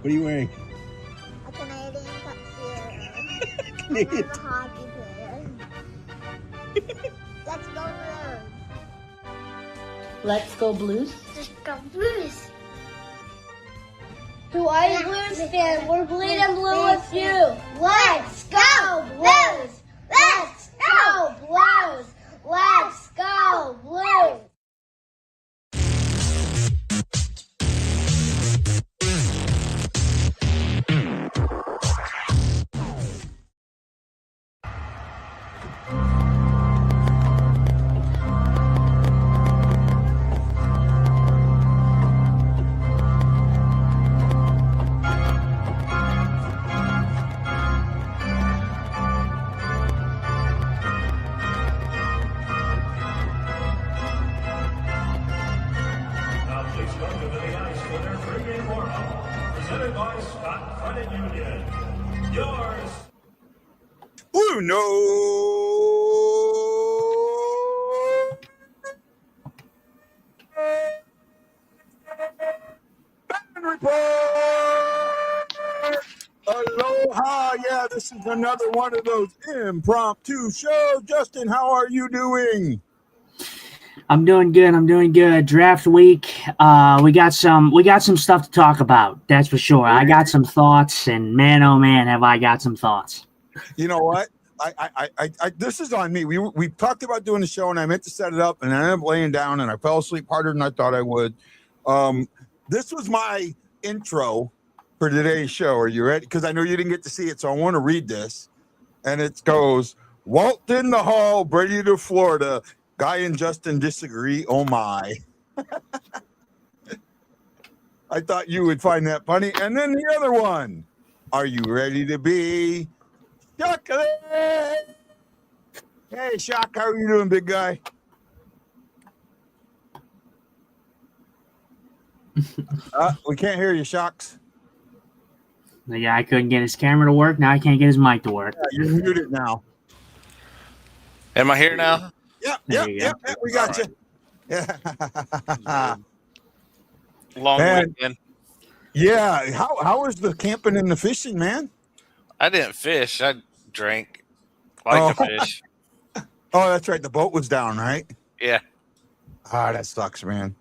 are you wearing? A Canadian tuxedo. Canadian. I'm a hockey player. Let's go Blues. Let's go Blues. Let's go Blues. To all you Blues fans, we're bleeding blue with you. Let's go Blues. Let's go Blues. Let's go Blues. BlueNote Fan Report. Aloha. Yeah, this is another one of those impromptu shows. Justin, how are you doing? I'm doing good. I'm doing good. Draft week. We got some stuff to talk about. That's for sure. I got some thoughts, and man, oh man, have I got some thoughts. You know what? I this is on me. We talked about doing the show, and I meant to set it up, and I ended up laying down, and I fell asleep harder than I thought I would. This was my intro for today's show. Are you ready? Because I know you didn't get to see it, so I want to read this. And it goes, Walt in the hall, Brady to Florida. Guy and Justin disagree. Oh my. I thought you would find that funny. And then the other one. Are you ready to be Shockey? Hey, Shock, how are you doing, big guy? We can't hear you, Shocks. The guy couldn't get his camera to work. Now I can't get his mic to work. Yeah, you're muted now. Am I here now? Yep, we got you. Yeah. Long weekend. Yeah, how was the camping and the fishing, man? I didn't fish. I drank. Like to fish. Oh, that's right. The boat was down, right? Yeah. Ah, that sucks, man.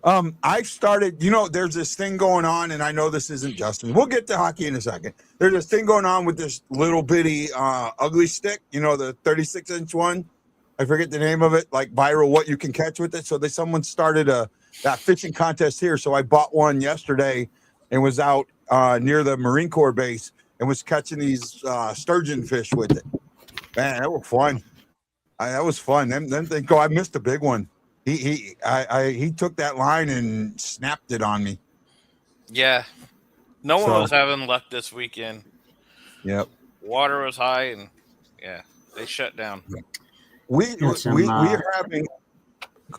I started, there's this thing going on, and I know this isn't Justin. We'll get to hockey in a second. There's this thing going on with this little bitty ugly stick, the 36-inch one. I forget the name of it, like viral, what you can catch with it. So someone started that fishing contest here. So I bought one yesterday and was out near the Marine Corps base and was catching these sturgeon fish with it. Man, that was fun. That was fun. Then they go. I missed a big one. He took that line and snapped it on me. Yeah. No one was having luck this weekend. Yep. Water was high, and yeah, they shut down. We're having.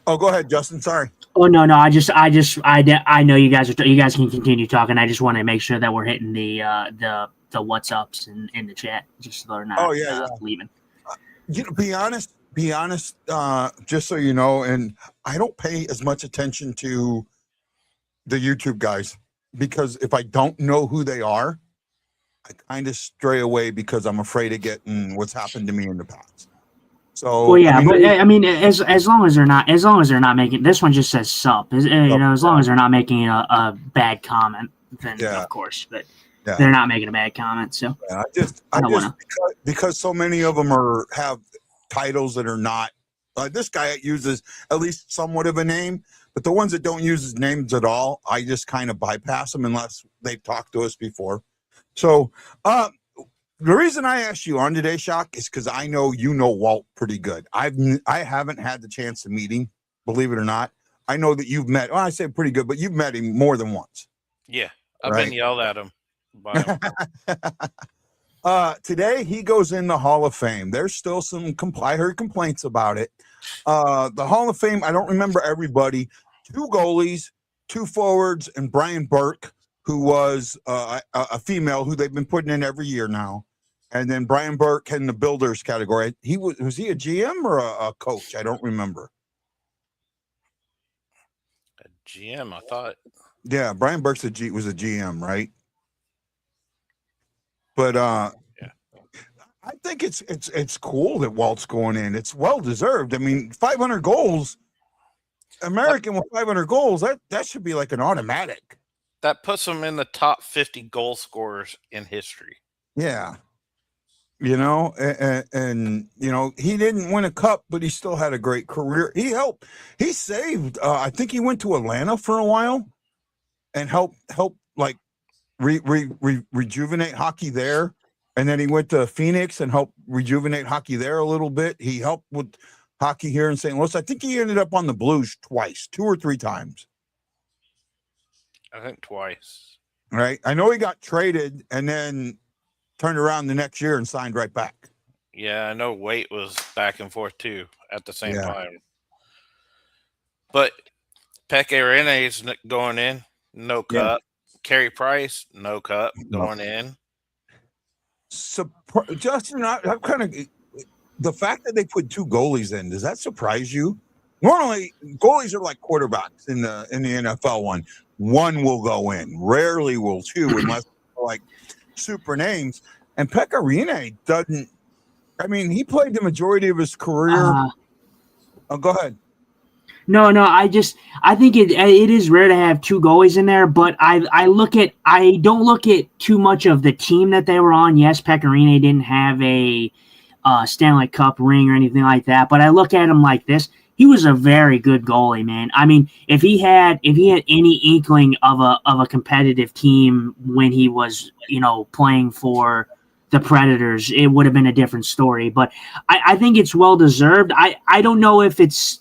Oh, go ahead, Justin. Sorry. Oh no, I know you guys can continue talking. I just want to make sure that we're hitting the what's ups in the chat, just so they're not leaving. Be honest. Just so you know, and I don't pay as much attention to the YouTube guys because if I don't know who they are, I kind of stray away because I'm afraid of getting what's happened to me in the past. So, well, yeah, as long as they're not making, this one just says sup, as long as they're not making a bad comment, then of course, but they're not making a bad comment. So I just because so many of them have titles that are not. This guy uses at least somewhat of a name, but the ones that don't use his names at all, I just kind of bypass them unless they've talked to us before. So, the reason I asked you on today, Shock, is because I know you know Walt pretty good. I haven't had the chance to meet him, believe it or not. I know that you've met. Well, I say pretty good, but you've met him more than once. Yeah, I've been yelled at him by him. Today he goes in the Hall of Fame. There's still some. I heard complaints about it. The Hall of Fame. I don't remember everybody. 2 goalies, 2 forwards, and Brian Burke, who was a female who they've been putting in every year now. And then Brian Burke in the builders category. Was he a GM or a coach? I don't remember. A GM, I thought. Yeah, Brian Burke was a GM, right? But I think it's cool that Walt's going in. It's well deserved. I mean, 500 goals, American with 500 goals, that should be like an automatic. That puts him in the top 50 goal scorers in history. Yeah. You know, and you know, he didn't win a cup, but he still had a great career. He saved, I think he went to Atlanta for a while and helped like rejuvenate hockey there. And then he went to Phoenix and helped rejuvenate hockey there a little bit. He helped with hockey here in St. Louis. I think he ended up on the Blues twice, 2 or 3 times. I think twice. Right. I know he got traded and then turned around the next year and signed right back. Yeah, I know Wait was back and forth too at the same time. But Pekka Rinne's going in, no cup. Carey Price, no cup, going in. So, Justin, I'm kind of the fact that they put 2 goalies in. Does that surprise you? Normally, goalies are like quarterbacks in the NFL. One will go in. Rarely will 2, unless like super names. And Pekka Rinne doesn't. I mean, he played the majority of his career. Go ahead. No. I think it is rare to have 2 goalies in there, but I don't look at too much of the team that they were on. Yes, Pekka Rinne didn't have a Stanley Cup ring or anything like that, but I look at him like this. He was a very good goalie, man. I mean, if he had any inkling of a competitive team when he was, playing for the Predators, it would have been a different story. But I think it's well deserved. I don't know if it's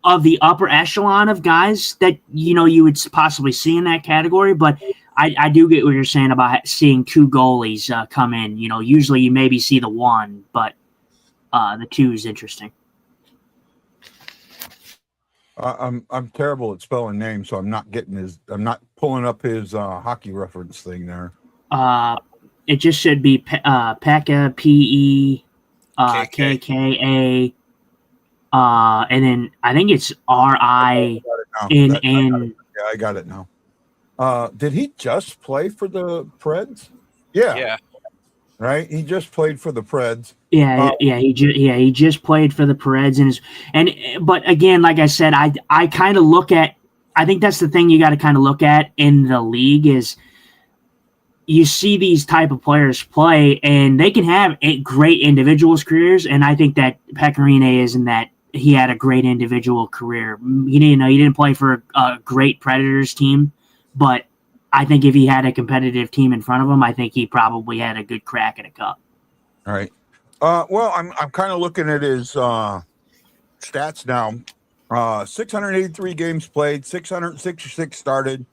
of the upper echelon of guys that you would possibly see in that category, but I do get what you're saying about seeing 2 goalies come in. Usually you maybe see the 1, but the 2 is interesting. I'm terrible at spelling names, so I'm not pulling up his hockey reference thing there. It just should be Pekka, P-E-K-K-A, and then I think it's R-I in. Yeah, I got it now. Did he just play for the Preds? Yeah. Right, he just played for the Preds. He just played for the Preds, but again, like I said, I kind of look at. I think that's the thing you got to kind of look at in the league is you see these type of players play, and they can have great individuals careers, and I think that Pekka Rinne is in that he had a great individual career. He didn't play for a great Predators team, but I think if he had a competitive team in front of him, I think he probably had a good crack at a cup. All right. Well, I'm kind of looking at his stats now. 683 games played, 666 started,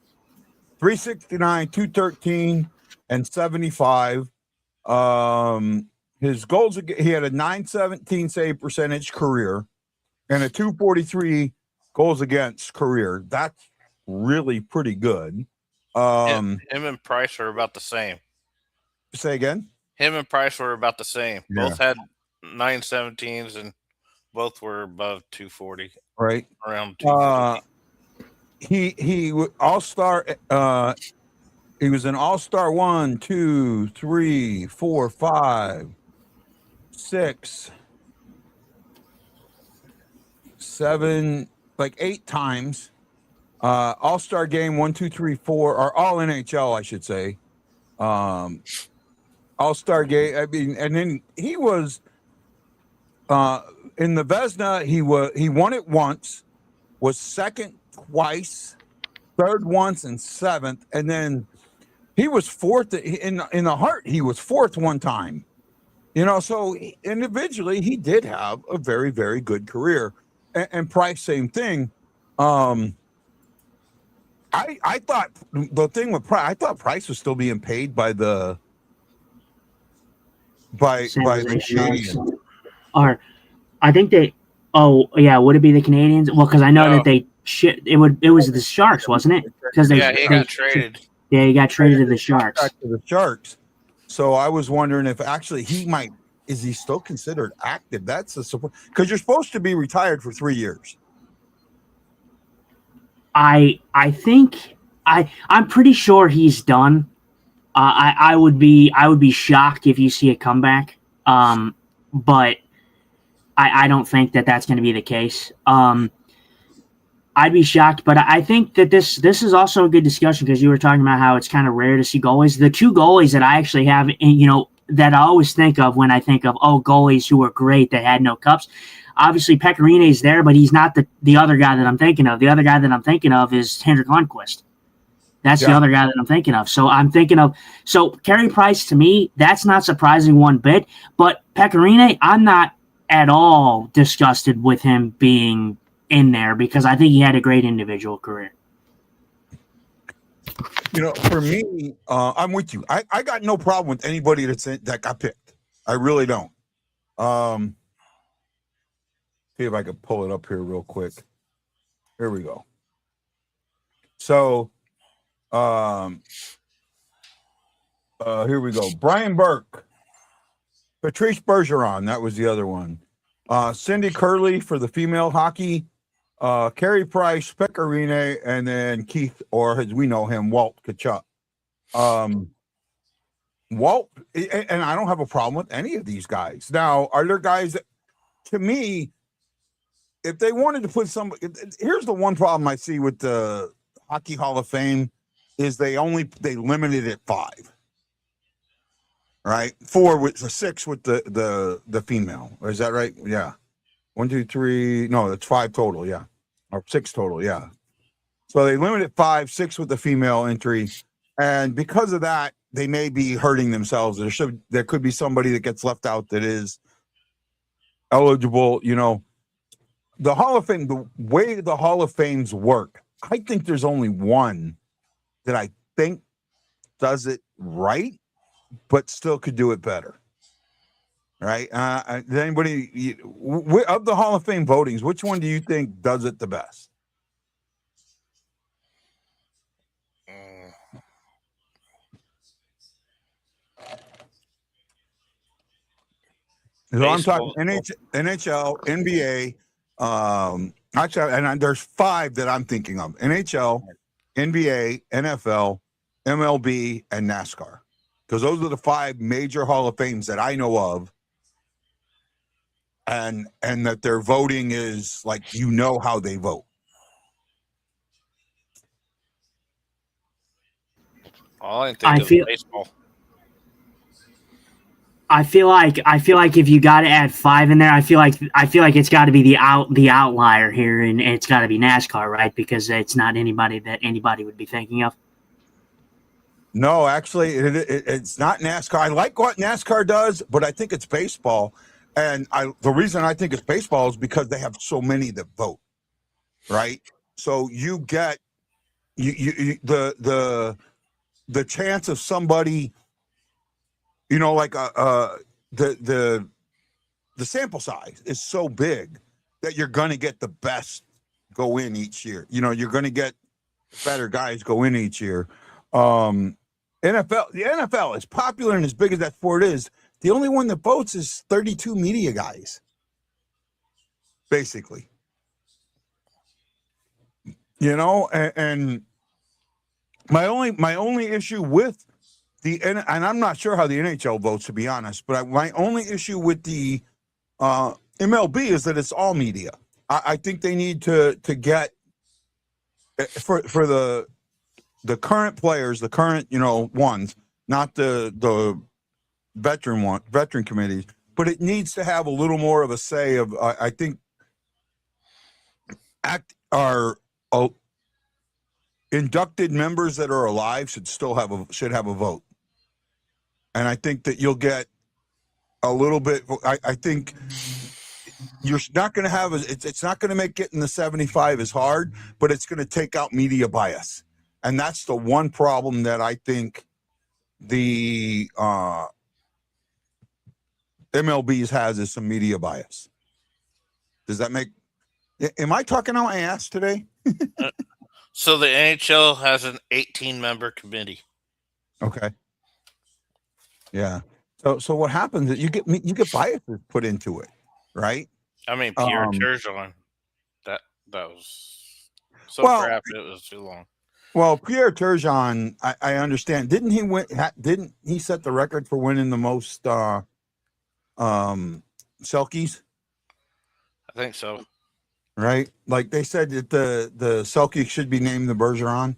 369, 213, and 75. His goals, he had a 917 save percentage career and a 243 goals against career. That's really pretty good. Him and Price are about the same. Say again? Him and Price were about the same. Yeah. Both had 917s and both were above 240. Right. Around 240. He all-star he was an all-star 1, 2, 3, 4, 5, 6, 7, like 8 times. All-star game 1, 2, 3, 4, or all NHL, I should say. All-star game. I mean, and then he was in the Vezina. He won it once, was second twice, third once, and 7th, and then he was 4th in the Hart. He was 4th one time. So individually he did have a very, very good career. And Price, same thing. I thought the thing with Price, I thought Price was still being paid by the Canadians. Or I think they. Oh yeah, would it be the Canadians? Well, because I know that they it was the Sharks, wasn't it? Because he got traded. Yeah, he got traded to the Sharks. Back to the Sharks. So I was wondering if actually is he still considered active? That's a support because you're supposed to be retired for 3 years. I think I'm pretty sure he's done. I would be shocked if you see a comeback. But I don't think that that's going to be the case. I'd be shocked, but I think that this is also a good discussion because you were talking about how it's kind of rare to see goalies. The two goalies that I actually have, that I always think of when I think of goalies who are great that had no cups. Obviously, Pecorine is there, but he's not the other guy that I'm thinking of. The other guy that I'm thinking of is Henrik Lundqvist. That's the other guy that I'm thinking of. So I'm thinking of Carey Price, to me, that's not surprising one bit. But Pecorine, I'm not at all disgusted with him being in there because I think he had a great individual career. For me, I'm with you. I got no problem with anybody that got picked. I really don't. See if I could pull it up here real quick. Here we go. So, here we go. Brian Burke, Patrice Bergeron, that was the other one. Cindy Curley for the female hockey. Carey Price, Pecorine, and then Keith, or as we know him, Walt Kachuk. Walt, and I don't have a problem with any of these guys. Now, are there guys that, to me, if they wanted to put here's the one problem I see with the Hockey Hall of Fame is they limited it 5. Right? 6 with the female. Is that right? Yeah. 1, 2, 3. No, that's 5 total. Yeah. Or 6 total. Yeah. So they limited 5, 6 with the female entry. And because of that, they may be hurting themselves. There could be somebody that gets left out that is eligible. The Hall of Fame, the way the Hall of Fames work, I think there's only one that I think does it right, but still could do it better. Right? Does anybody of the Hall of Fame votings, which one do you think does it the best? So I'm talking NHL, NBA. Actually, and there's 5 that I'm thinking of: NHL, NBA, NFL, MLB, and NASCAR. Because those are the 5 major Hall of Fames that I know of. And that their voting is like, how they vote. All I think is baseball. I feel like if you got to add 5 in there, I feel like it's got to be the outlier here, and it's got to be NASCAR, right? Because it's not anybody that anybody would be thinking of. No, actually, it's not NASCAR. I like what NASCAR does, but I think it's baseball. And the reason I think it's baseball is because they have so many that vote, right? So you get the chance of somebody, like the sample size is so big that you're going to get the best go in each year. You're going to get better guys go in each year. The NFL is popular and as big as that sport is. The only one that votes is 32 media guys, basically. And my only issue with and I'm not sure how the NHL votes, to be honest, but my only issue with the MLB is that it's all media. I think they need to get for the current players, the current ones, not the veteran committees, but it needs to have a little more of a say of I think our inducted members that are alive should have a vote. And I think that you'll get a little bit. I think you're not going to have it's not going to make getting the 75 as hard, but it's going to take out media bias, and that's the one problem that I think the MLB's has is some media bias. Does that make? Am I talking out my ass today? So the NHL has an 18-member committee. Okay. Yeah. So what happens is you get biases put into it, right? I mean, Pierre Turgeon, that was so crap. It was too long. Well, Pierre Turgeon, I understand. Didn't he win? Didn't he set the record for winning the most Selkies? I think so. Right? Like they said that the Selkie should be named the Bergeron.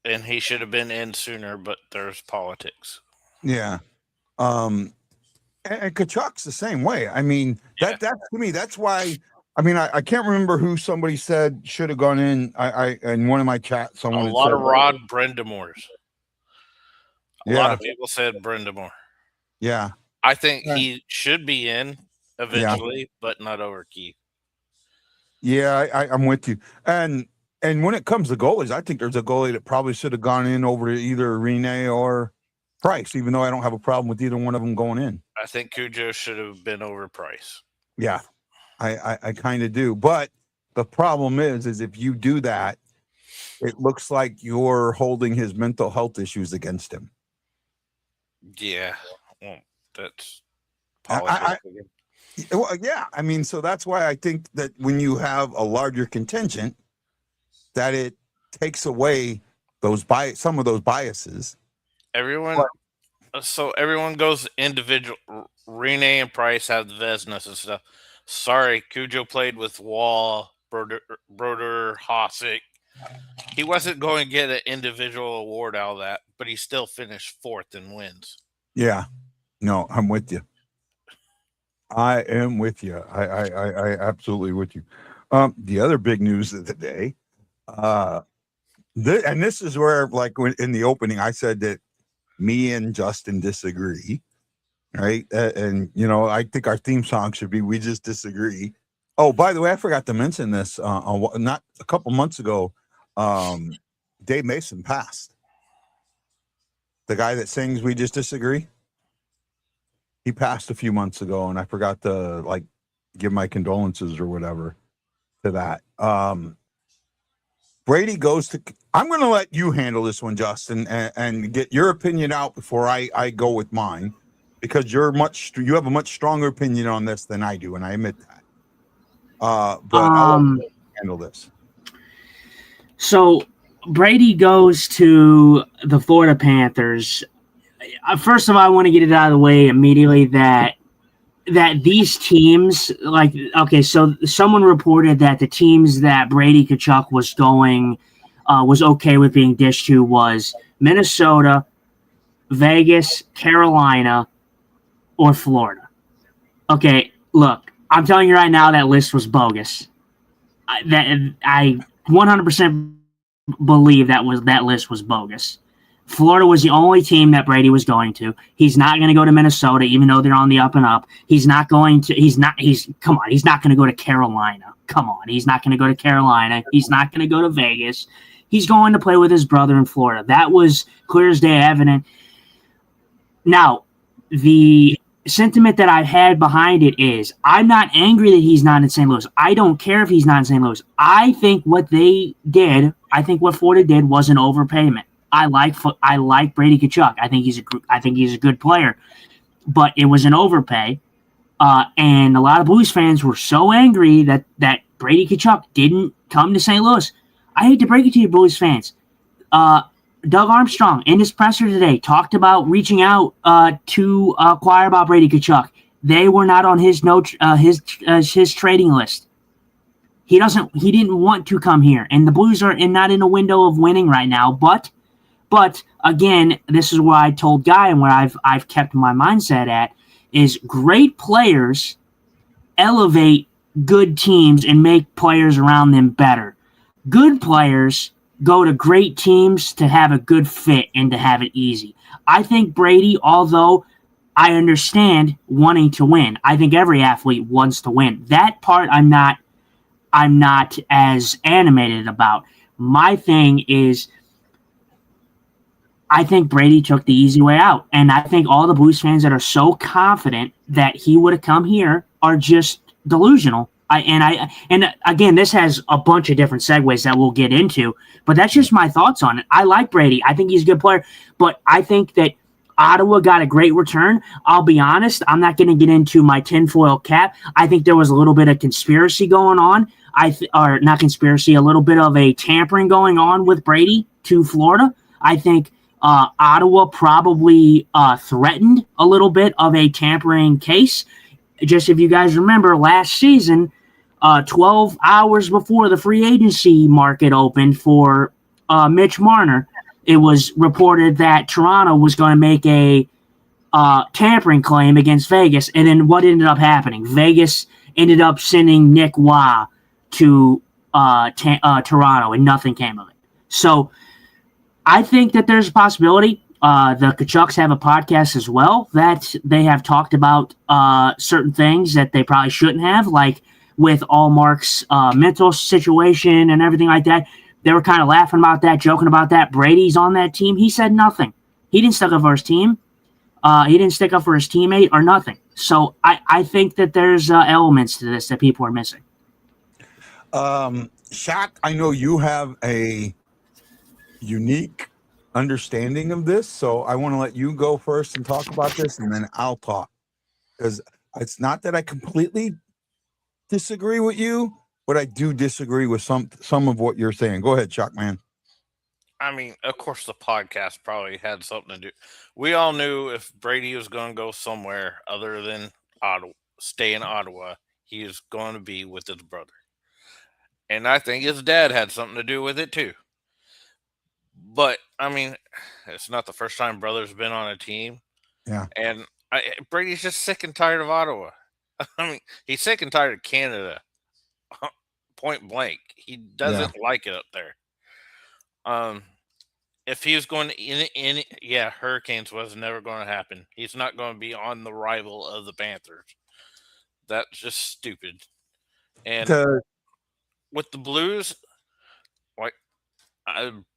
And he should have been in sooner, but there's politics. Yeah. And Kachuk's the same way. I mean, that to me, that's why. I mean, I can't remember who somebody said should have gone in. I in one of my chats, someone a lot of Rod Brindamores. A lot of people said Brindamore. Yeah. I think he should be in eventually, but not over Keith. Yeah, I'm with you. And when it comes to goalies, I think there's a goalie that probably should have gone in over either Rene or Price, even though I don't have a problem with either one of them going in. I think Cujo should have been over Price. Yeah, I kind of do. But the problem is if you do that, it looks like you're holding his mental health issues against him. Yeah, well, that's well, yeah. I mean, so that's why I think that when you have a larger contingent, that it takes away some of those biases. Everyone goes individual. Rene and Price have the Vesnas and stuff. Sorry, Cujo played with Wall, Broder, Hossack. He wasn't going to get an individual award out of that, but he still finished fourth in wins. Yeah. No, I'm with you. I am with you. I absolutely with you. The other big news of the day, and this is where, like, in the opening, I said that me and Justin disagree, right? And I think our theme song should be "We Just Disagree." Oh, by the way, I forgot to mention this. Not a couple months ago, Dave Mason passed. The guy that sings "We Just Disagree." He passed a few months ago, and I forgot to give my condolences or whatever to that. Brady goes to. I'm going to let you handle this one, Justin, and get your opinion out before I go with mine, because you have a much stronger opinion on this than I do, and I admit that. But I'll let you handle this. So Brady goes to the Florida Panthers. First of all, I want to get it out of the way immediately that these teams, so someone reported that the teams that Brady Tkachuk was going was okay with being dished to was Minnesota, Vegas, Carolina, or Florida. Okay, look, I'm telling you right now that list was bogus. I 100% believe that list was bogus. Florida was the only team that Brady was going to. He's not going to go to Minnesota, even though they're on the up and up. He's not going to go to Carolina. Come on. He's not going to go to Carolina. He's not going to go to Vegas. He's going to play with his brother in Florida. That was clear as day evident. Now, the sentiment that I had behind it is I'm not angry that he's not in St. Louis. I don't care if he's not in St. Louis. I think what Florida did was an overpayment. I like Brady Tkachuk. I think he's a good player, but it was an overpay, and a lot of Blues fans were so angry that Brady Tkachuk didn't come to St. Louis. I hate to break it to you, Blues fans. Doug Armstrong in his presser today talked about reaching out to inquire about Brady Tkachuk. They were not on his his trading list. He didn't want to come here, and the Blues are not in a window of winning right now, But again, this is where I told Guy and where I've kept my mindset at is great players elevate good teams and make players around them better. Good players go to great teams to have a good fit and to have it easy. I think Brady, although I understand wanting to win, I think every athlete wants to win. That part I'm not as animated about. My thing is, I think Brady took the easy way out. And I think all the Blues fans that are so confident that he would have come here are just delusional. And again, this has a bunch of different segues that we'll get into, but that's just my thoughts on it. I like Brady. I think he's a good player, but I think that Ottawa got a great return. I'll be honest, I'm not going to get into my tinfoil cap. I think there was a little bit of conspiracy going on. Or not conspiracy, a little bit of a tampering going on with Brady to Florida. I think Ottawa probably threatened a little bit of a tampering case. Just if you guys remember, last season, 12 hours before the free agency market opened for Mitch Marner, it was reported that Toronto was going to make a tampering claim against Vegas. And then what ended up happening? Vegas ended up sending Nick Waugh to Toronto, and nothing came of it. So I think that there's a possibility. The Kachucks have a podcast as well that they have talked about certain things that they probably shouldn't have, like with Allmark's mental situation and everything like that. They were kind of laughing about that, joking about that. Brady's on that team. He said nothing. He didn't stick up for his team. He didn't stick up for his teammate or nothing. So I think that there's elements to this that people are missing. Shock, I know you have a unique understanding of this, so I want to let you go first and talk about this, and then I'll talk. Because it's not that I completely disagree with you, but I do disagree with some of what you're saying. Go ahead, Shock Man. I mean, of course, the podcast probably had something to do. We all knew if Brady was going to go somewhere other than Ottawa, stay in Ottawa, he is going to be with his brother. And I think his dad had something to do with it too. But, I mean, it's not the first time brother's been on a team. Yeah. And Brady's just sick and tired of Ottawa. I mean, he's sick and tired of Canada. Point blank. He doesn't like it up there. If he was going to Hurricanes was never going to happen. He's not going to be on the rival of the Panthers. That's just stupid. And with the Blues,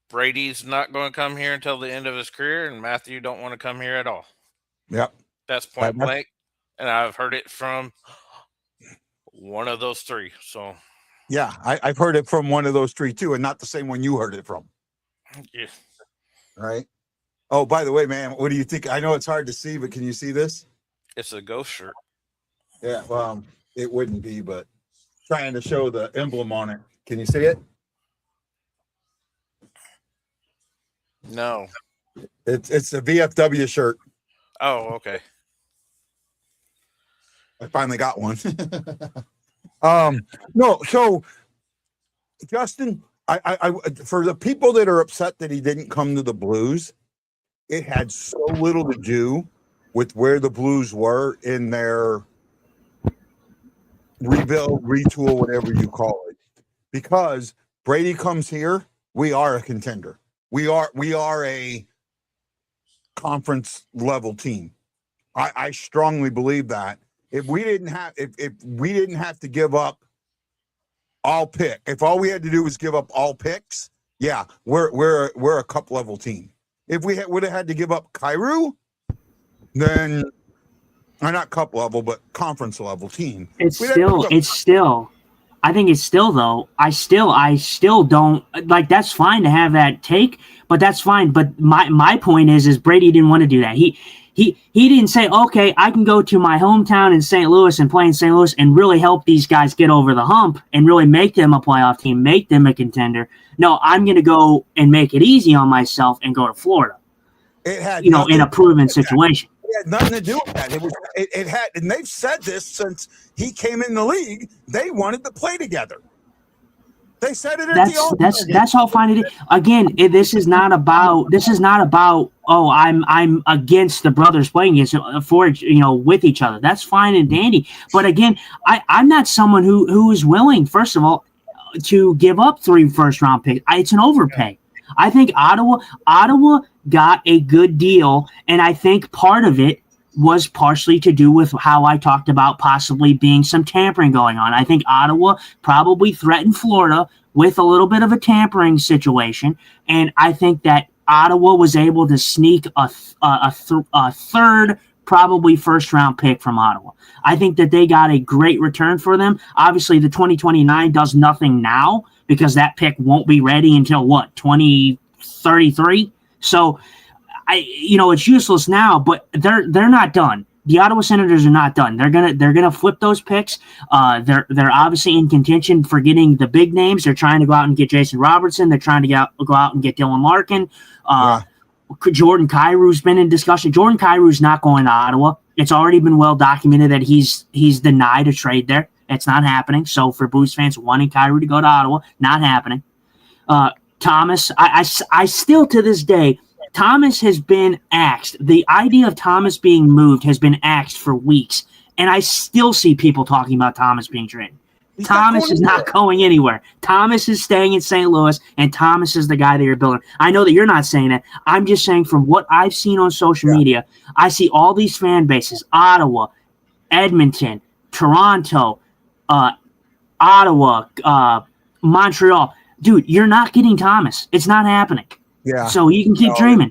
Brady's not going to come here until the end of his career, and Matthew don't want to come here at all. Yep. That's point blank. And I've heard it from one of those three. So yeah, I've heard it from one of those three too, and not the same one you heard it from. Yeah. Right. Oh, by the way, man, what do you think? I know it's hard to see, but can you see this? It's a ghost shirt. Yeah, well, it wouldn't be, but trying to show the emblem on it. Can you see it? No. It's a VFW shirt. Oh, okay. I finally got one. No, so Justin, I for the people that are upset that he didn't come to the Blues, it had so little to do with where the Blues were in their rebuild, retool, whatever you call it. Because Brady comes here, we are a contender. We are a conference level team. I strongly believe that. If we didn't have to give up all pick, if all we had to do was give up all picks, yeah, we're a cup level team. If we would have had to give up Kyrou, then not cup level, but conference level team. I think it's still though. I still don't like. That's fine to have that take, but that's fine. But my point is Brady didn't want to do that. He didn't say, okay, I can go to my hometown in St. Louis and play in St. Louis and really help these guys get over the hump and really make them a playoff team, make them a contender. No, I'm going to go and make it easy on myself and go to Florida. It had, in a proven situation. It had nothing to do with that. It had, and they've said this since he came in the league. They wanted to play together. They said it at the All-Star game. That's all fine. Again, this is not about. Oh, I'm against the brothers playing against with each other. That's fine and dandy. But again, I'm not someone who is willing, first of all, to give up 3 first-round picks. It's an overpay. I think Ottawa got a good deal, and I think part of it was partially to do with how I talked about possibly being some tampering going on. I think Ottawa probably threatened Florida with a little bit of a tampering situation, and I think that Ottawa was able to sneak a third, probably first-round pick from Ottawa. I think that they got a great return for them. Obviously, the 2029 does nothing now because that pick won't be ready until, 2033? So it's useless now, but they're not done. The Ottawa Senators are not done. They're gonna flip those picks. They're obviously in contention for getting the big names. They're trying to go out and get Jason Robertson. They're trying to go out and get Dylan Larkin. Jordan Kyrie's been in discussion. Jordan Kyrie's not going to Ottawa. It's already been well documented that he's denied a trade there. It's not happening. So for Blues fans wanting Kyrie to go to Ottawa, not happening. Thomas, I still to this day, Thomas has been axed. The idea of Thomas being moved has been axed for weeks, and I still see people talking about Thomas being traded. Thomas is not going anywhere. Thomas is staying in St. Louis, and Thomas is the guy that you're building. I know that you're not saying that. I'm just saying from what I've seen on social media, I see all these fan bases, Ottawa, Edmonton, Toronto, Ottawa, Montreal. Dude, you're not getting Thomas. It's not happening. Yeah. So you can keep dreaming.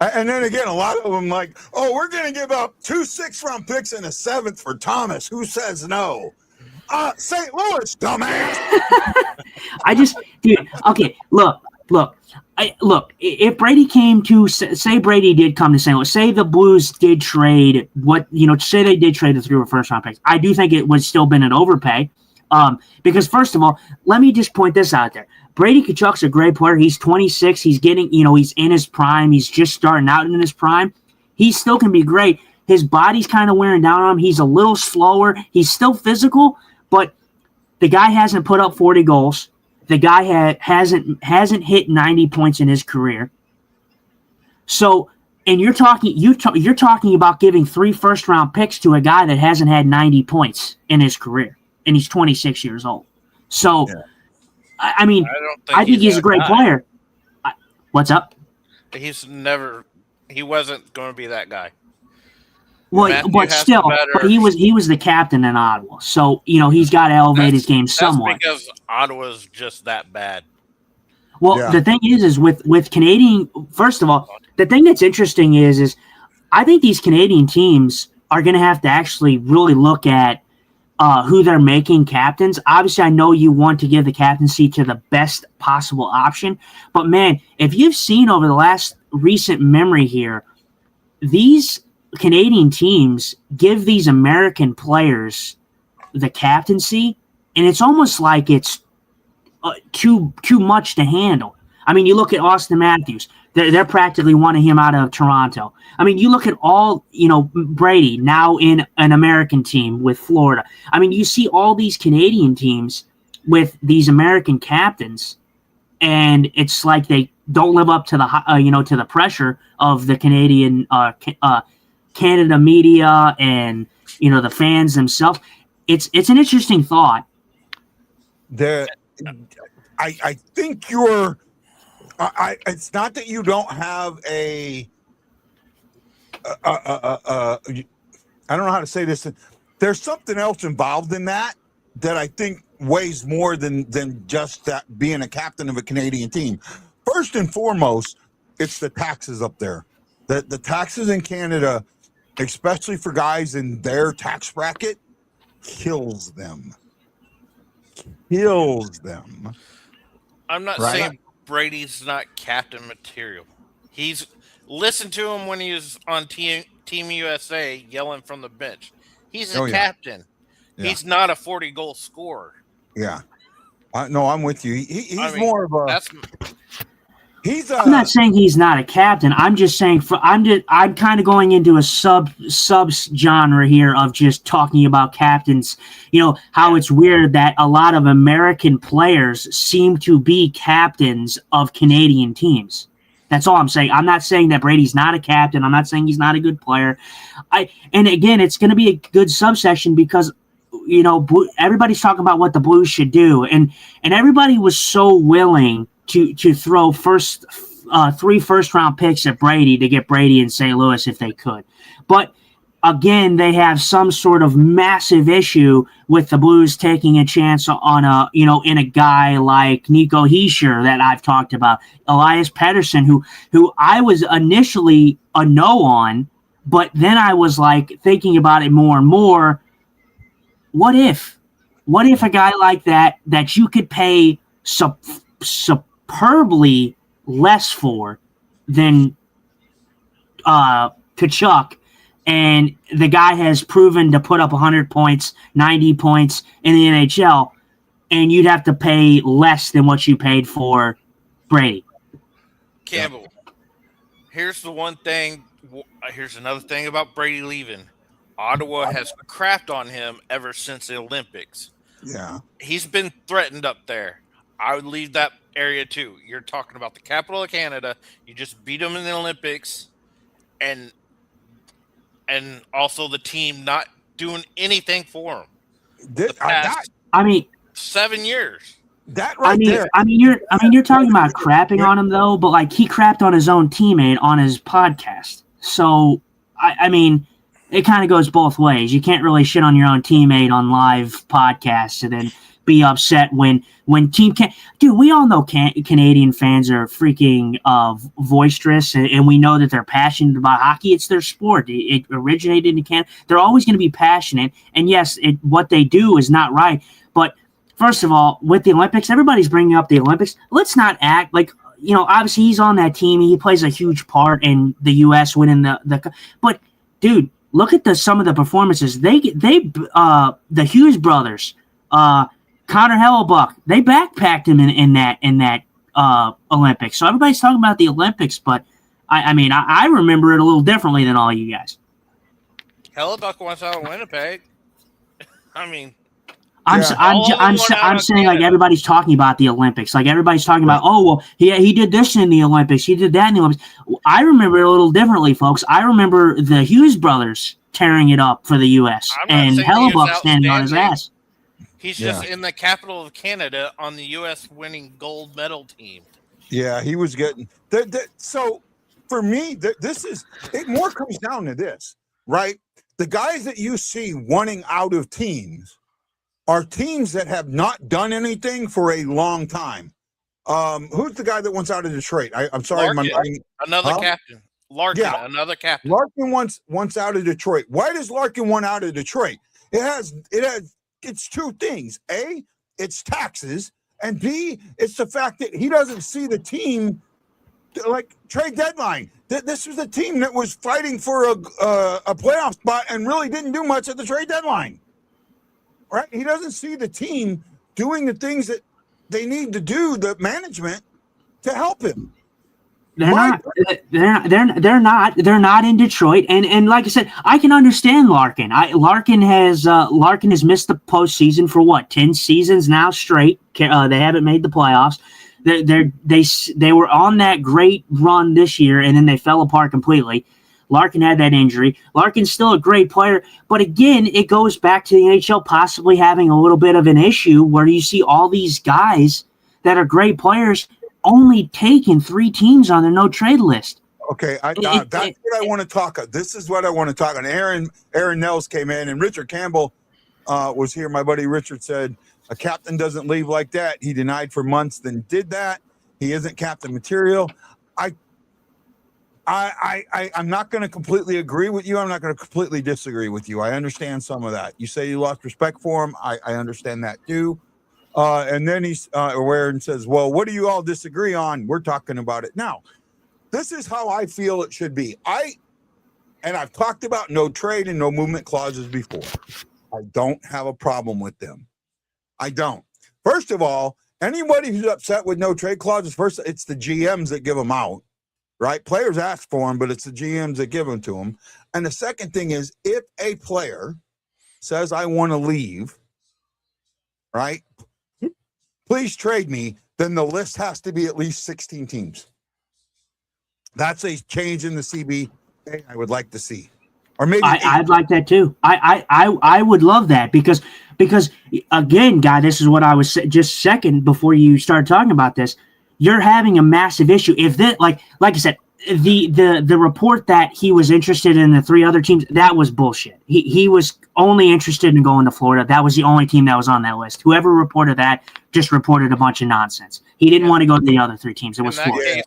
And then again, a lot of them like, oh, we're going to give up 2 6th-round picks and a 7th for Thomas. Who says no? St. Louis, dumbass. Okay, look. If Brady came to, say Brady did come to St. Louis, say the Blues did trade say they did trade the 3 first-round picks, I do think it would still been an overpay. Because first of all, let me just point this out there. Brady Tkachuk's a great player. He's 26. He's getting, he's in his prime. He's just starting out in his prime. He still can be great. His body's kind of wearing down on him. He's a little slower. He's still physical, but the guy hasn't put up 40 goals. The guy hasn't hit 90 points in his career. So, and you're talking about giving 3 first-round picks to a guy that hasn't had 90 points in his career, and he's 26 years old. So, I think he's a great player. What's up? He wasn't going to be that guy. Well, but still, he was the captain in Ottawa, so he's got to elevate his game somewhat. That's because Ottawa's just that bad. Well, the thing is with Canadian. First of all, the thing that's interesting is I think these Canadian teams are going to have to actually really look at who they're making captains. Obviously, I know you want to give the captaincy to the best possible option, but man, if you've seen over the last recent memory here, these Canadian teams give these American players the captaincy, and it's almost like it's too much to handle. I mean, you look at Austin Matthews; they're practically wanting him out of Toronto. I mean, you look at all Brady now in an American team with Florida. I mean, you see all these Canadian teams with these American captains, and it's like they don't live up to the to the pressure of the Canadian Canada media and the fans themselves. It's an interesting thought. I think you're. It's not that you don't have I don't know how to say this. There's something else involved in that I think weighs more than just that being a captain of a Canadian team. First and foremost, it's the taxes up there. The taxes in Canada, especially for guys in their tax bracket, kills them. I'm not saying Brady's not captain material. Listen to him when he was on Team USA yelling from the bench. He's a captain. Yeah. He's not a 40-goal scorer. Yeah. No, I'm with you. He's more of a. I'm not saying he's not a captain. I'm just saying I'm kind of going into a sub genre here of just talking about captains. How it's weird that a lot of American players seem to be captains of Canadian teams. That's all I'm saying. I'm not saying that Brady's not a captain. I'm not saying he's not a good player. And again, it's going to be a good subsection because everybody's talking about what the Blues should do, and everybody was so willing to throw 3 first-round picks at Brady to get Brady in St. Louis if they could. But again, they have some sort of massive issue with the Blues taking a chance on in a guy like Nico Hischier that I've talked about, Elias Pettersson, who I was initially a no on, but then I was like thinking about it more and more. What if a guy like that you could pay superbly less for than Kachuk, and the guy has proven to put up 100 points, 90 points in the NHL, and you'd have to pay less than what you paid for Brady. Campbell, here's the one thing. Here's another thing about Brady leaving. Ottawa has crapped on him ever since the Olympics. Yeah. He's been threatened up there. I would leave that area too. You're talking about the capital of Canada. You just beat them in the Olympics, and also the team not doing anything for him. The past 7 years. That right there. You're talking about crapping on him though, but like he crapped on his own teammate on his podcast. So I mean, it kind of goes both ways. You can't really shit on your own teammate on live podcasts and then be upset when team can't. Dude, we all know Canadian fans are freaking boisterous, and we know that they're passionate about hockey. It's their sport. It originated in Canada. They're always going to be passionate. And yes, what they do is not right. But first of all, with the Olympics, everybody's bringing up the Olympics. Let's not act like, obviously he's on that team. He plays a huge part in the U.S. winning the. But dude, look at some of the performances. The Hughes brothers, Connor Hellebuck, they backpacked him in that Olympics. So everybody's talking about the Olympics, but I remember it a little differently than all you guys. Hellebuck wants out of Winnipeg. I'm saying like everybody's talking about the Olympics. Like everybody's talking about, oh, well, he did this in the Olympics. He did that in the Olympics. I remember it a little differently, folks. I remember the Hughes brothers tearing it up for the U.S. and Hellebuck standing on his ass. He's just in the capital of Canada on the U.S. winning gold medal team. Yeah, he was getting so for me, it more comes down to this, right? The guys that you see wanting out of teams are teams that have not done anything for a long time. Who's the guy that wants out of Detroit? I'm sorry, another captain. Larkin, another captain. Larkin wants out of Detroit. Why does Larkin want out of Detroit? It's two things. A, it's taxes, and B, it's the fact that he doesn't see the team like trade deadline. This was a team that was fighting for a playoff spot and really didn't do much at the trade deadline. Right? He doesn't see the team doing the things that they need to do, the management, to help him. They're not in Detroit, and like I said, I can understand Larkin. Larkin has missed the postseason for what, 10 seasons now straight. They haven't made the playoffs. They were on that great run this year, and then they fell apart completely. Larkin had that injury. Larkin's still a great player, but again, it goes back to the NHL possibly having a little bit of an issue where you see all these guys that are great players only taking 3 teams on their no trade list. Okay, that's what I want to talk about. This is what I want to talk on. Aaron Nels came in, and Richard Campbell was here. My buddy Richard said, a captain doesn't leave like that. He denied for months, then did that. He isn't captain material. I'm not going to completely agree with you. I'm not going to completely disagree with you. I understand some of that. You say you lost respect for him. I understand that too. And then he's aware and says, well, what do you all disagree on? We're talking about it now. This is how I feel it should be. I've talked about no trade and no movement clauses before. I don't have a problem with them. I don't. First of all, anybody who's upset with no trade clauses, first, it's the GMs that give them out, right? Players ask for them, but it's the GMs that give them to them. And the second thing is, if a player says, I want to leave, right? Please trade me, then the list has to be at least 16 teams. That's a change in the CBA I would like to see. Or maybe I'd like that too. I would love that because again, guy, this is what I was just second before you started talking about this. You're having a massive issue. If that, like I said, the report that he was interested in the 3 other teams, that was bullshit. He was only interested in going to Florida. That was the only team that was on that list. Whoever reported that just reported a bunch of nonsense. He didn't want to go to the other 3 teams. It was Florida.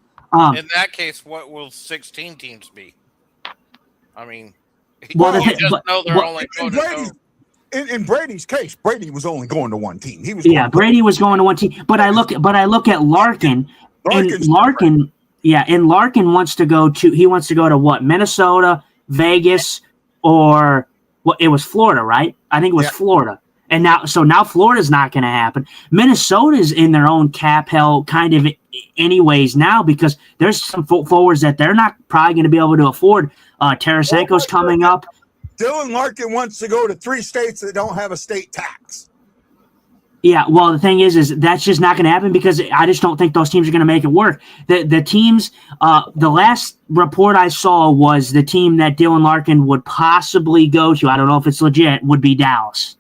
In that case, what will 16 teams be? I mean, in Brady's case, Brady was only going to one team. Brady was going to one team. But I look at Larkin, and Larkin Yeah, and Larkin wants to go to what? Minnesota, Vegas, or what? It was Florida, right? I think it was Florida. And now Florida's not going to happen. Minnesota's in their own cap hell kind of anyways now because there's some forwards that they're not probably going to be able to afford. Tarasenko's coming up. Dylan Larkin wants to go to 3 states that don't have a state tax. Yeah, well, the thing is that's just not going to happen because I just don't think those teams are going to make it work. The teams, the last report I saw was the team that Dylan Larkin would possibly go to. I don't know if it's legit. Would be Dallas,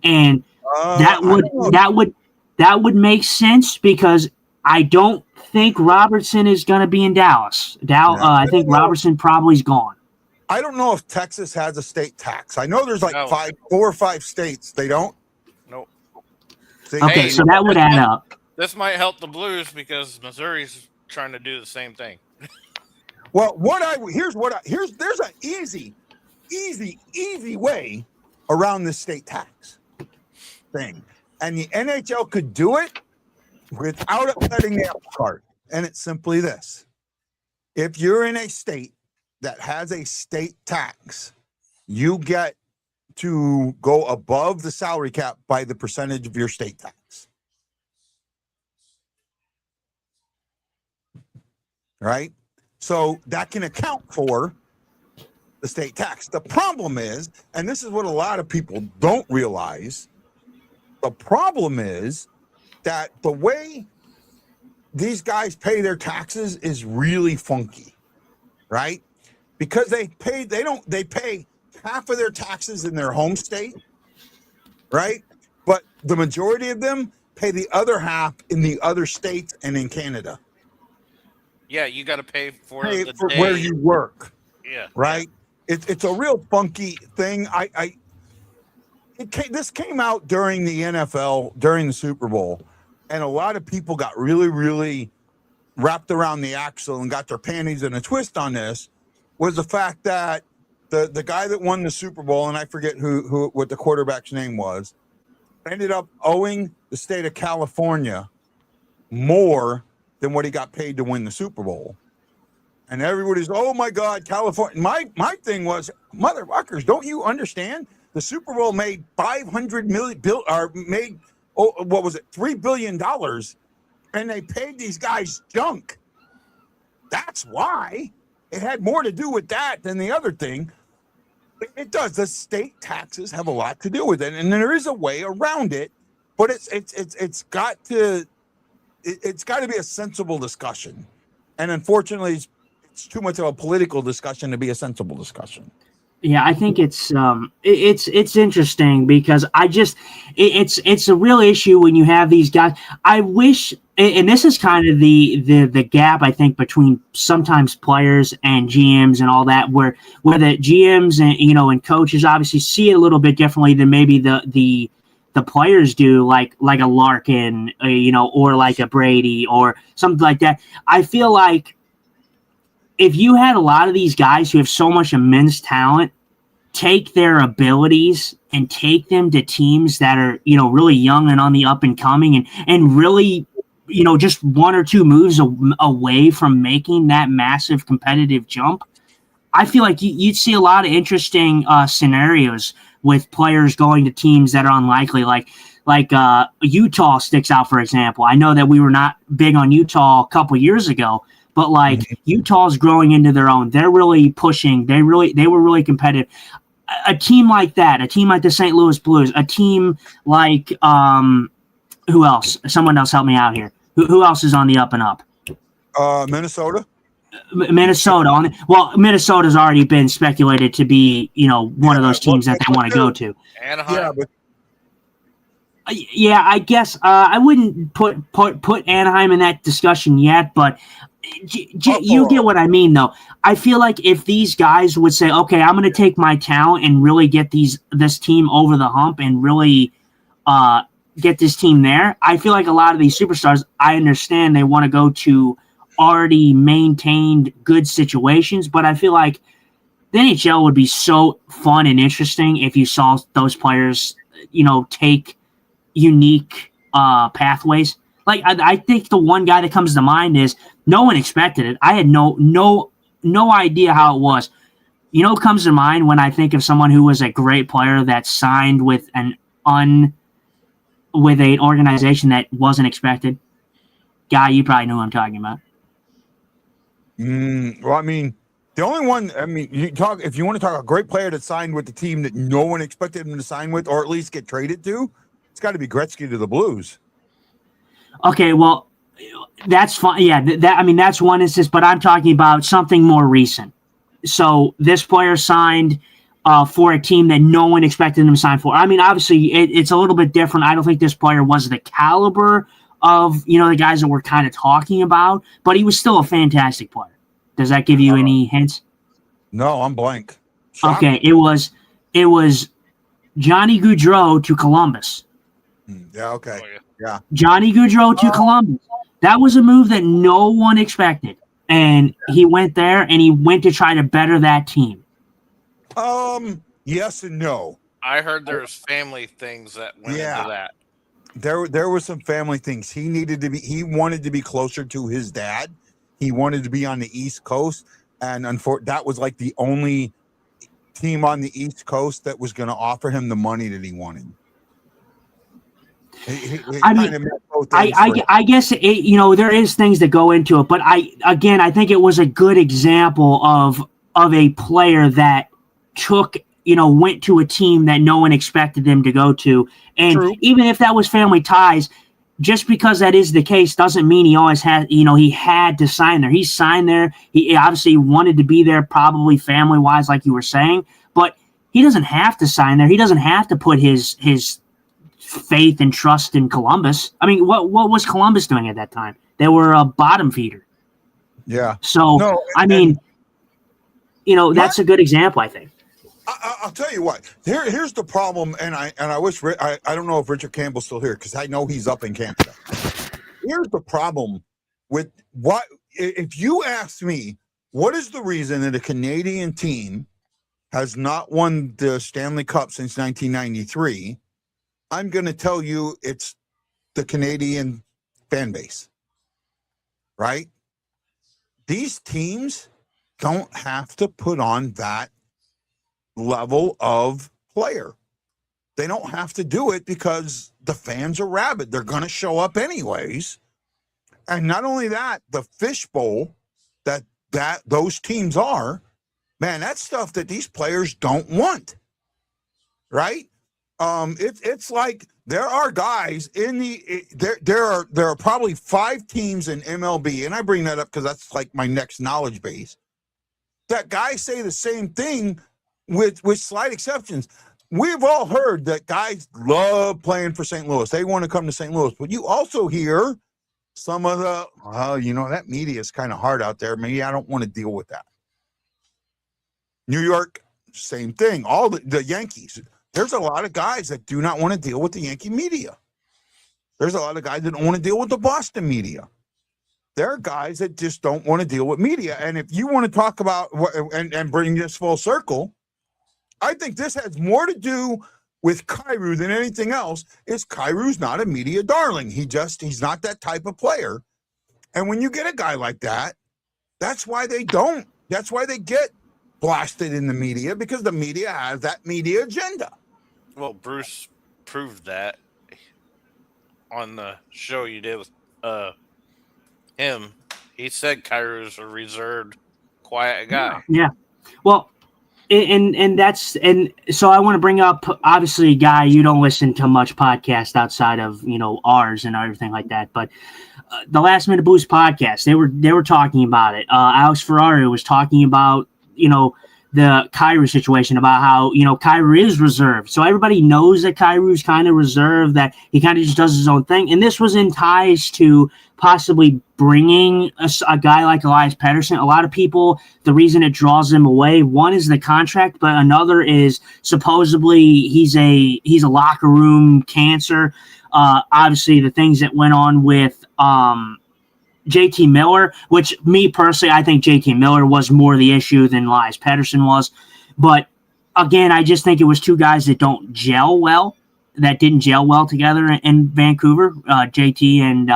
and that would make sense because I don't think Robertson is going to be in Dallas. I think Robertson probably is gone. I don't know if Texas has a state tax. I know there's like 4 or 5 states. They don't. Nope. Okay, so that would add up. This might help the Blues because Missouri's trying to do the same thing. Well, there's an easy way around this state tax thing, and the NHL could do it without upsetting the apple cart. And it's simply this: if you're in a state that has a state tax, you get to go above the salary cap by the percentage of your state tax. Right? So that can account for the state tax. The problem is, and this is what a lot of people don't realize, the problem is that the way these guys pay their taxes is really funky, right? Because they pay half of their taxes in their home state, right? But the majority of them pay the other half in the other states and in Canada. Yeah, you got to pay for where you work. Yeah, right. Yeah. It's a real funky thing. This came out during the NFL during the Super Bowl, and a lot of people got really, really wrapped around the axle and got their panties in a twist on this. Was the fact that the guy that won the Super Bowl, and I forget what the quarterback's name was, ended up owing the state of California more than what he got paid to win the Super Bowl. And everybody's, oh my God, California. My thing was, motherfuckers, don't you understand? The Super Bowl made $500 million, $3 billion, and they paid these guys junk. That's why. It had more to do with that than the other thing. It does. The state taxes have a lot to do with it, and there is a way around it, but it's got to be a sensible discussion, and unfortunately, it's too much of a political discussion to be a sensible discussion. Yeah, I think it's interesting because it's a real issue when you have these guys. I wish, and this is kind of the gap I think between sometimes players and GMs and all that, where the GMs and coaches obviously see it a little bit differently than maybe the players do, like a Larkin, or like a Brady or something like that. I feel like if you had a lot of these guys who have so much immense talent, take their abilities and take them to teams that are, really young and on the up and coming and really, just 1 or 2 moves away from making that massive competitive jump, I feel like you'd see a lot of interesting scenarios with players going to teams that are unlikely, like Utah sticks out, for example. I know that we were not big on Utah a couple years ago, but Utah's growing into their own. They're really pushing. They were really competitive. A team like that, a team like the St. Louis Blues, a team like who else? Someone else help me out here. Who else is on the up and up? Minnesota. Minnesota's already been speculated to be, one of those teams that they want to go to. Anaheim. Yeah, I guess I wouldn't put Anaheim in that discussion yet, but you get what I mean, though. I feel like if these guys would say, okay, I'm going to take my talent and really get this team over the hump and really get this team there, I feel like a lot of these superstars, I understand they want to go to already maintained good situations, but I feel like the NHL would be so fun and interesting if you saw those players, take unique pathways. Like I think the one guy that comes to mind is no one expected it. I had no idea how it was. You know what comes to mind when I think of someone who was a great player that signed with with an organization that wasn't expected? Guy, you probably know who I'm talking about. Well, I mean, the only one, I mean, if you want to talk a great player that signed with the team that no one expected him to sign with, or at least get traded to, it's got to be Gretzky to the Blues. Okay, well, that's fine. Yeah, that's one instance, but I'm talking about something more recent. So this player signed for a team that no one expected him to sign for. I mean, obviously, it's a little bit different. I don't think this player was the caliber of, the guys that we're kind of talking about, but he was still a fantastic player. Does that give you any hints? No, I'm blank. Okay, it was Johnny Gaudreau to Columbus. Yeah, okay. Yeah. Johnny Gaudreau to Columbus. That was a move that no one expected. And he went there, and he went to try to better that team. Yes and no. I heard there's family things that went into that. There were some family things. He wanted to be closer to his dad. He wanted to be on the East Coast, and that was like the only team on the East Coast that was going to offer him the money that he wanted. I guess there is things that go into it, but I think it was a good example of a player that went to a team that no one expected them to go to. And True. Even if that was family ties, just because that is the case doesn't mean he always had, he had to sign there. He signed there. He obviously wanted to be there, probably family-wise, like you were saying, but he doesn't have to sign there. He doesn't have to put his faith and trust in Columbus. I mean, what was Columbus doing at that time? They were a bottom feeder. Yeah. So, that's a good example, I think. I'll tell you what. Here's the problem, and I wish I don't know if Richard Campbell's still here because I know he's up in Canada. Here's the problem with what if you ask me what is the reason that a Canadian team has not won the Stanley Cup since 1993? I'm going to tell you it's the Canadian fan base, right? These teams don't have to put on that level of player. They don't have to do it because the fans are rabid. They're going to show up anyways. And not only that, the fishbowl that those teams are, man, that's stuff that these players don't want, right? It's like there are guys there are probably 5 teams in MLB, and I bring that up because that's like my next knowledge base. That guys say the same thing with slight exceptions. We've all heard that guys love playing for St. Louis. They want to come to St. Louis, but you also hear some of that media is kind of hard out there. Maybe I don't want to deal with that. New York, same thing. All the Yankees. There's a lot of guys that do not want to deal with the Yankee media. There's a lot of guys that don't want to deal with the Boston media. There are guys that just don't want to deal with media. And if you want to talk about and bring this full circle, I think this has more to do with Kyrou than anything else. Is Kyrou's not a media darling. He's not that type of player. And when you get a guy like that, that's why they get blasted in the media, because the media has that media agenda. Well, Bruce proved that on the show you did with him. He said Kyrou's a reserved, quiet guy. Yeah. Well, and so I want to bring up, obviously, Guy, you don't listen to much podcast outside of ours and everything like that, but the Last Minute Boost podcast, they were talking about it. Alex Ferrari was talking about the Kyrou situation, about how Kyrou is reserved, so everybody knows that Kyrou's kind of reserved, that he kind of just does his own thing, and this was in ties to possibly bringing a guy like Elias Pettersson. A lot of people, the reason it draws them away, one is the contract, but another is supposedly he's a locker room cancer. Obviously, the things that went on with JT Miller, which me personally, I think JT Miller was more the issue than Elias Pettersson was. But again, I just think it was two guys that don't gel well. that didn't gel well together in Vancouver, JT and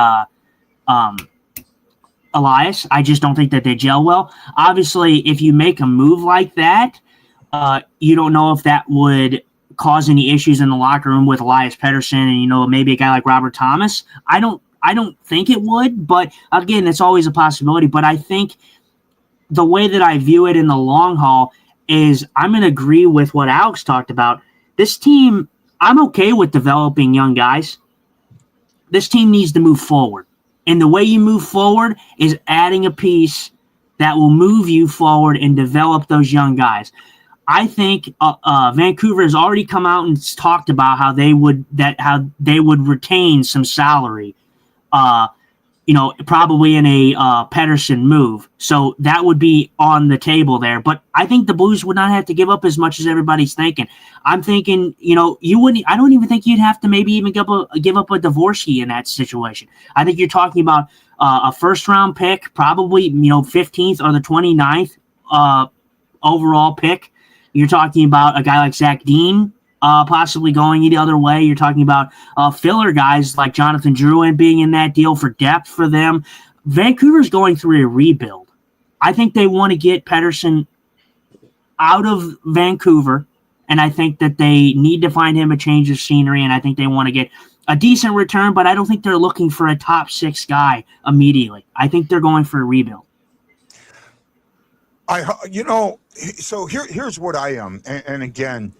Elias. I just don't think that they gel well. Obviously, if you make a move like that, you don't know if that would cause any issues in the locker room with Elias Pettersson and, maybe a guy like Robert Thomas. I don't think it would, but again, it's always a possibility. But I think the way that I view it in the long haul is I'm going to agree with what Alex talked about. This team, I'm okay with developing young guys. This team needs to move forward. And the way you move forward is adding a piece that will move you forward and develop those young guys. I think Vancouver has already come out and talked about how they would retain some salary, probably in a Pettersson move. So that would be on the table there. But I think the Blues would not have to give up as much as everybody's thinking. I'm thinking, you wouldn't. I don't even think you'd have to maybe even give up a Dvorsky in that situation. I think you're talking about a first-round pick, probably 15th or the 29th overall pick. You're talking about a guy like Zach Dean possibly going the other way. You're talking about filler guys like Jonathan Drouin being in that deal for depth for them. Vancouver's going through a rebuild. I think they want to get Pettersson out of Vancouver, and I think that they need to find him a change of scenery, and I think they want to get a decent return, but I don't think they're looking for a top 6 guy immediately. I think they're going for a rebuild. So here's what I am, and again,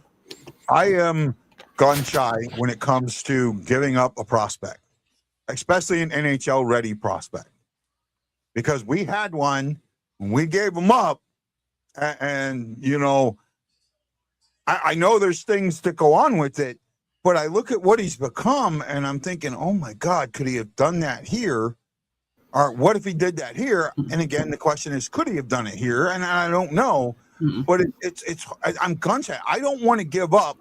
I am gun shy when it comes to giving up a prospect, especially an NHL ready prospect, because we had one, we gave him up, and I know there's things that go on with it, but I look at what he's become, and I'm thinking, oh my God, could he have done that here? Or what if he did that here? And again, the question is, could he have done it here? And I don't know. But I'm gun shy. I don't want to give up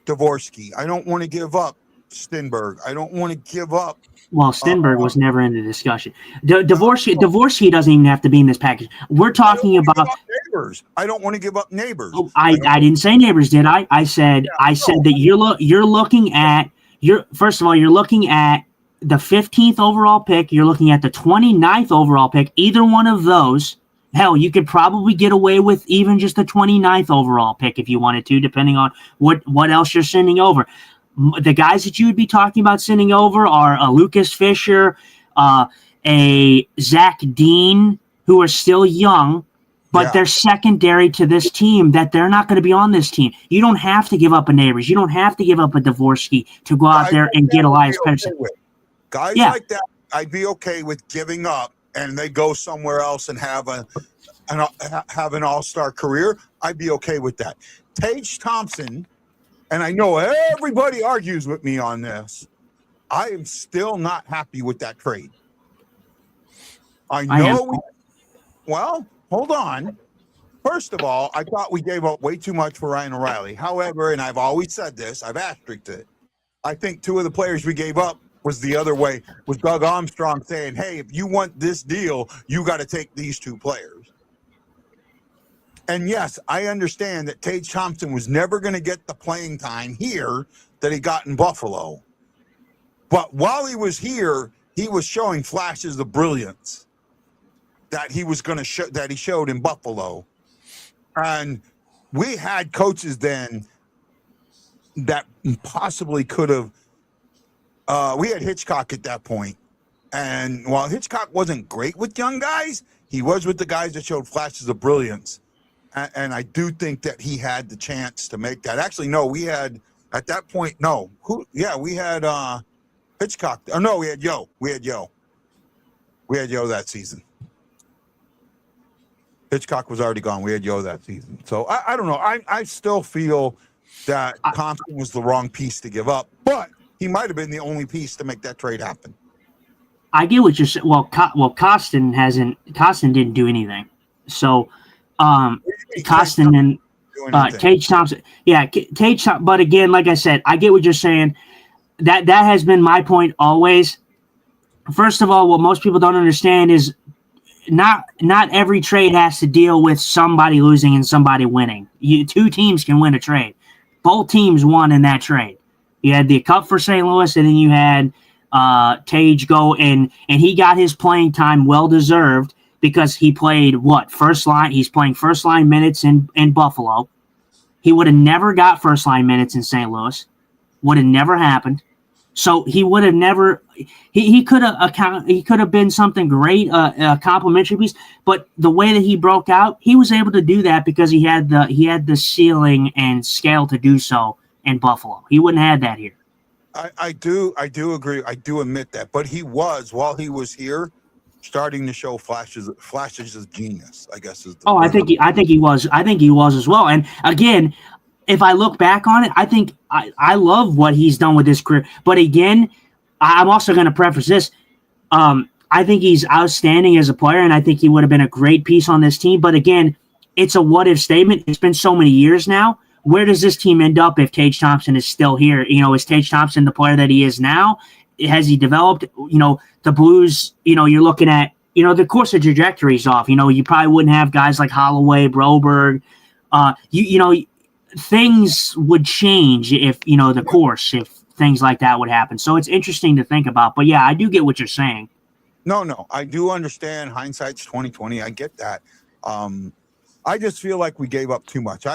Dvorsky. I don't want to give up Stenberg. I don't want to give up. Well, Stenberg was never in the discussion. Dvorsky doesn't even have to be in this package. We're talking about neighbors. I don't want to give up neighbors. Oh, I didn't say neighbors, did I? I said that you're looking at first of all, you're looking at the 15th overall pick. You're looking at the 29th overall pick. Either one of those. Hell, you could probably get away with even just the 29th overall pick if you wanted to, depending on what else you're sending over. The guys that you would be talking about sending over are a Lucas Fisher, a Zach Dean, who are still young, but they're secondary to this team, that they're not going to be on this team. You don't have to give up a Neighbors. You don't have to give up a Dvorsky to go out there and get Elias Pettersson. Guys like that, I'd be okay with giving up, and they go somewhere else and have an all-star career. I'd be okay with that. Tage Thompson, and I know everybody argues with me on this, I am still not happy with that trade. Well, hold on. First of all, I thought we gave up way too much for Ryan O'Reilly. However, and I've always said this, I've asterisked it, I think 2 of the players we gave up was the other way, was Doug Armstrong saying, hey, if you want this deal, you got to take these 2 players. And yes, I understand that Tage Thompson was never going to get the playing time here that he got in Buffalo. But while he was here, he was showing flashes of brilliance that he was going to show, that he showed in Buffalo. And we had coaches then that possibly could have. We had Hitchcock at that point, and while Hitchcock wasn't great with young guys, he was with the guys that showed flashes of brilliance. And I do think that he had the chance to make that. Actually, no, we had at that point. No, we had Hitchcock. Oh no, we had Yo. We had Yo that season. Hitchcock was already gone. We had Yo that season. So I don't know. I still feel that Thompson was the wrong piece to give up, but he might have been the only piece to make that trade happen. I get what you're saying. Well, Costin didn't do anything. So, Costin and Tage Thompson. Yeah, Tage Thompson. But again, like I said, I get what you're saying. That has been my point always. First of all, what most people don't understand is not every trade has to deal with somebody losing and somebody winning. 2 teams can win a trade. Both teams won in that trade. You had the cup for St. Louis, and then you had Tage go and he got his playing time well deserved because he played first line. He's playing first line minutes in Buffalo. He would have never got first line minutes in St. Louis. Would have never happened. So he would have never. He could have been something great, a complimentary piece. But the way that he broke out, he was able to do that because he had the ceiling and scale to do so in Buffalo. He wouldn't have had that here. I do agree. I do admit that. But he was, while he was here, starting to show flashes of genius, I guess. I think he was as well. And again, if I look back on it, I think I love what he's done with his career. But again, I'm also going to preface this. I think he's outstanding as a player, and I think he would have been a great piece on this team. But again, it's a what-if statement. It's been so many years now. Where does this team end up if Tage Thompson is still here? Is Tage Thompson the player that he is now? Has he developed? The Blues, you're looking at, the course of trajectory's off. You probably wouldn't have guys like Holloway, Broberg. Things would change if things like that would happen. So it's interesting to think about. But yeah, I do get what you're saying. No, I do understand. Hindsight's 20/20. I get that. I just feel like we gave up too much.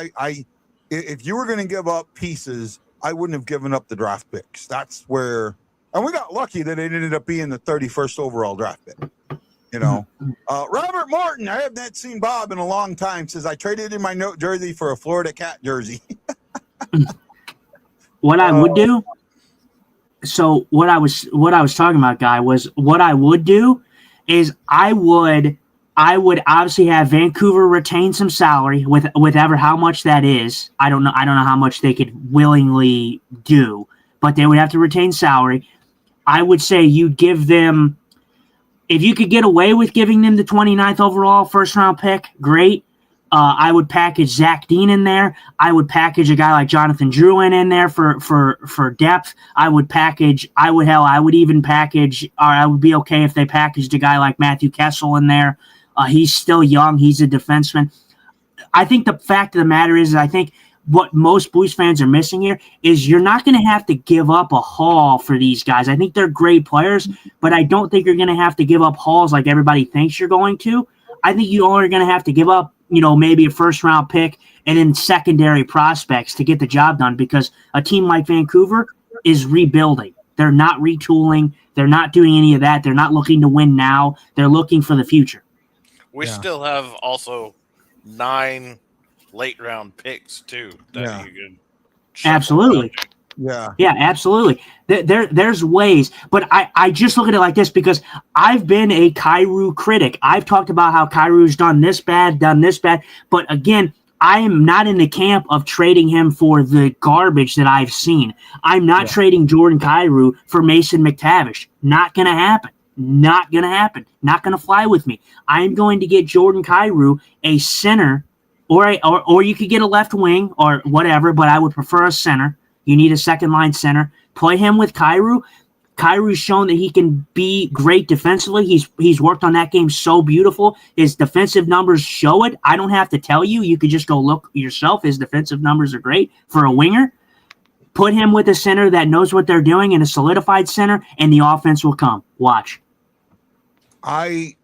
If you were going to give up pieces, I wouldn't have given up the draft picks. That's where, and we got lucky that it ended up being the 31st overall draft pick. Robert Morton, I have not seen Bob in a long time, says I traded in my note jersey for a Florida Cat jersey. What I would do. So what I was talking about, Guy, was what I would do is I would obviously have Vancouver retain some salary with ever how much that is. I don't know how much they could willingly do, but they would have to retain salary. I would say you'd give them, if you could get away with giving them the 29th overall first round pick, great. I would package Zach Dean in there. I would package a guy like Jonathan Drouin in there for depth. I would even package, or I would be okay if they packaged a guy like Matthew Kessel in there. He's still young. He's a defenseman. I think the fact of the matter is, I think what most Blues fans are missing here is you're not going to have to give up a haul for these guys. I think they're great players, but I don't think you're going to have to give up hauls like everybody thinks you're going to. I think you only are going to have to give up, maybe a first-round pick and then secondary prospects to get the job done, because a team like Vancouver is rebuilding. They're not retooling. They're not doing any of that. They're not looking to win now. They're looking for the future. We still have also 9 late-round picks, too, that you could absolutely. Yeah, absolutely. There's ways, but I just look at it like this because I've been a Kyrou critic. I've talked about how Kyrou's done this bad, but again, I am not in the camp of trading him for the garbage that I've seen. I'm not trading Jordan Kyrou for Mason McTavish. Not going to happen. Not going to happen. Not going to fly with me. I'm going to get Jordan Kyrou a center, or you could get a left wing or whatever, but I would prefer a center. You need a second-line center. Play him with Kyrou. Kyrou's shown that he can be great defensively. He's worked on that game so beautiful. His defensive numbers show it. I don't have to tell you. You could just go look yourself. His defensive numbers are great for a winger. Put him with a center that knows what they're doing and a solidified center, and the offense will come. Watch. I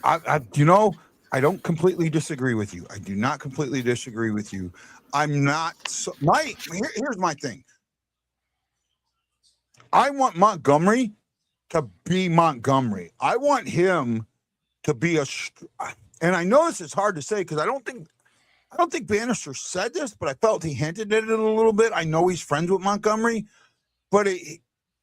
don't completely disagree with you. I do not completely disagree with you. I'm not here's my thing. I want Montgomery to be Montgomery. I want him to be and I know this is hard to say because I don't think Bannister said this, but I felt he hinted at it a little bit. I know he's friends with Montgomery, but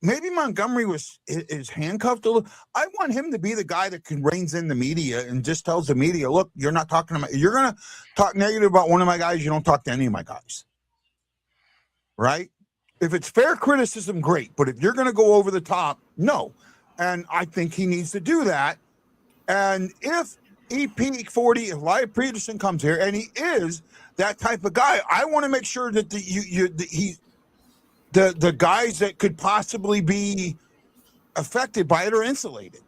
maybe Montgomery is handcuffed a little. I want him to be the guy that reins in the media and just tells the media, look, you're not talking to you're going to talk negative about one of my guys. You don't talk to any of my guys. Right? If it's fair criticism, great. But if you're going to go over the top, no. And I think he needs to do that. And if EP40, if Elias Peterson comes here and he is that type of guy, I want to make sure that the guys that could possibly be affected by it are insulated.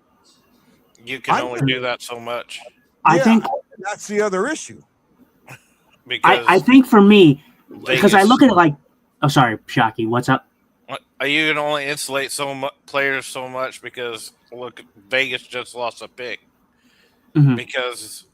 You can only do that so much. I think that's the other issue. Because I think for me, because I look at it like, oh, sorry, Shockey, what's up? You can only insulate players so much because look, Vegas just lost a pick Mhm. because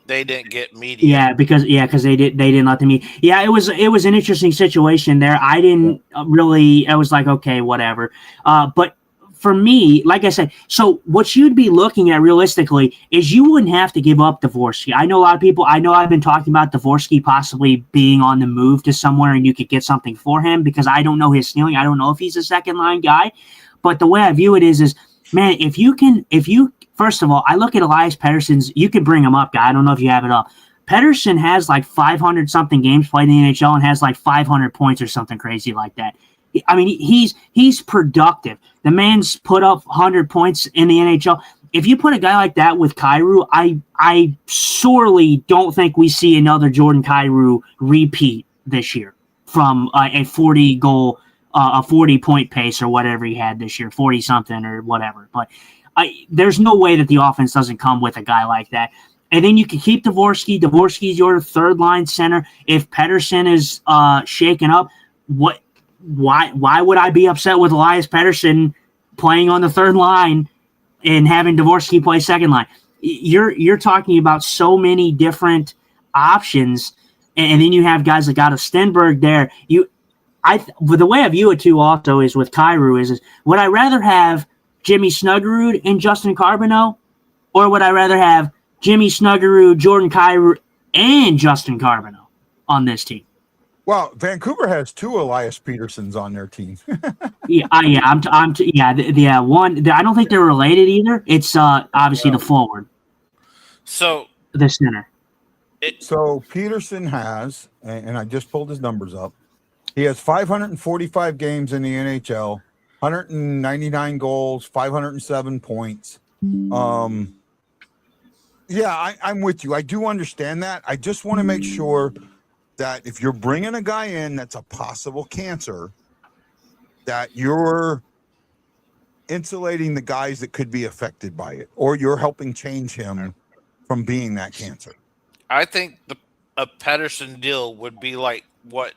they didn't get media. Because they didn't let them eat. Yeah, it was an interesting situation there. I didn't really. I was like, okay, whatever. But for me, like I said, so what you'd be looking at realistically is you wouldn't have to give up Dvorsky. I know a lot of people. I know I've been talking about Dvorsky possibly being on the move to somewhere, and you could get something for him because I don't know his ceiling. I don't know if he's a second line guy. But the way I view it is man, if you first of all, I look at Elias Pettersson's. You can bring him up, guy. I don't know if you have it up. Pettersson has like 500 something games played in the NHL and has like 500 points or something crazy like that. I mean, he's productive. The man's put up 100 points in the NHL. If you put a guy like that with Kyrou, I sorely don't think we see another Jordan Kyrou repeat this year from a 40 goal, a 40 point pace or whatever he had this year, 40 something or whatever. But there's no way that the offense doesn't come with a guy like that. And then you can keep Dvorsky. Dvorsky's your third line center. If Pettersson is shaken up, why would I be upset with Elias Pettersson playing on the third line and having Dvorsky play second line? You're talking about so many different options, and then you have guys like out of Stenberg there. The way I view it too also is with Kyrou is would I rather have Jimmy Snuggerud and Justin Carbonneau, or would I rather have Jimmy Snuggerud, Jordan Kyrou, and Justin Carbonneau on this team? Well, Vancouver has 2 Elias Petersons on their team. One. I don't think they're related either. It's obviously the forward, So the center. So Peterson has, and I just pulled his numbers up. He has 545 games in the NHL, 199 goals, 507 points. Yeah, I'm with you. I do understand that. I just want to make sure that if you're bringing a guy in that's a possible cancer, that you're insulating the guys that could be affected by it, or you're helping change him from being that cancer. I think a Pettersson deal would be like what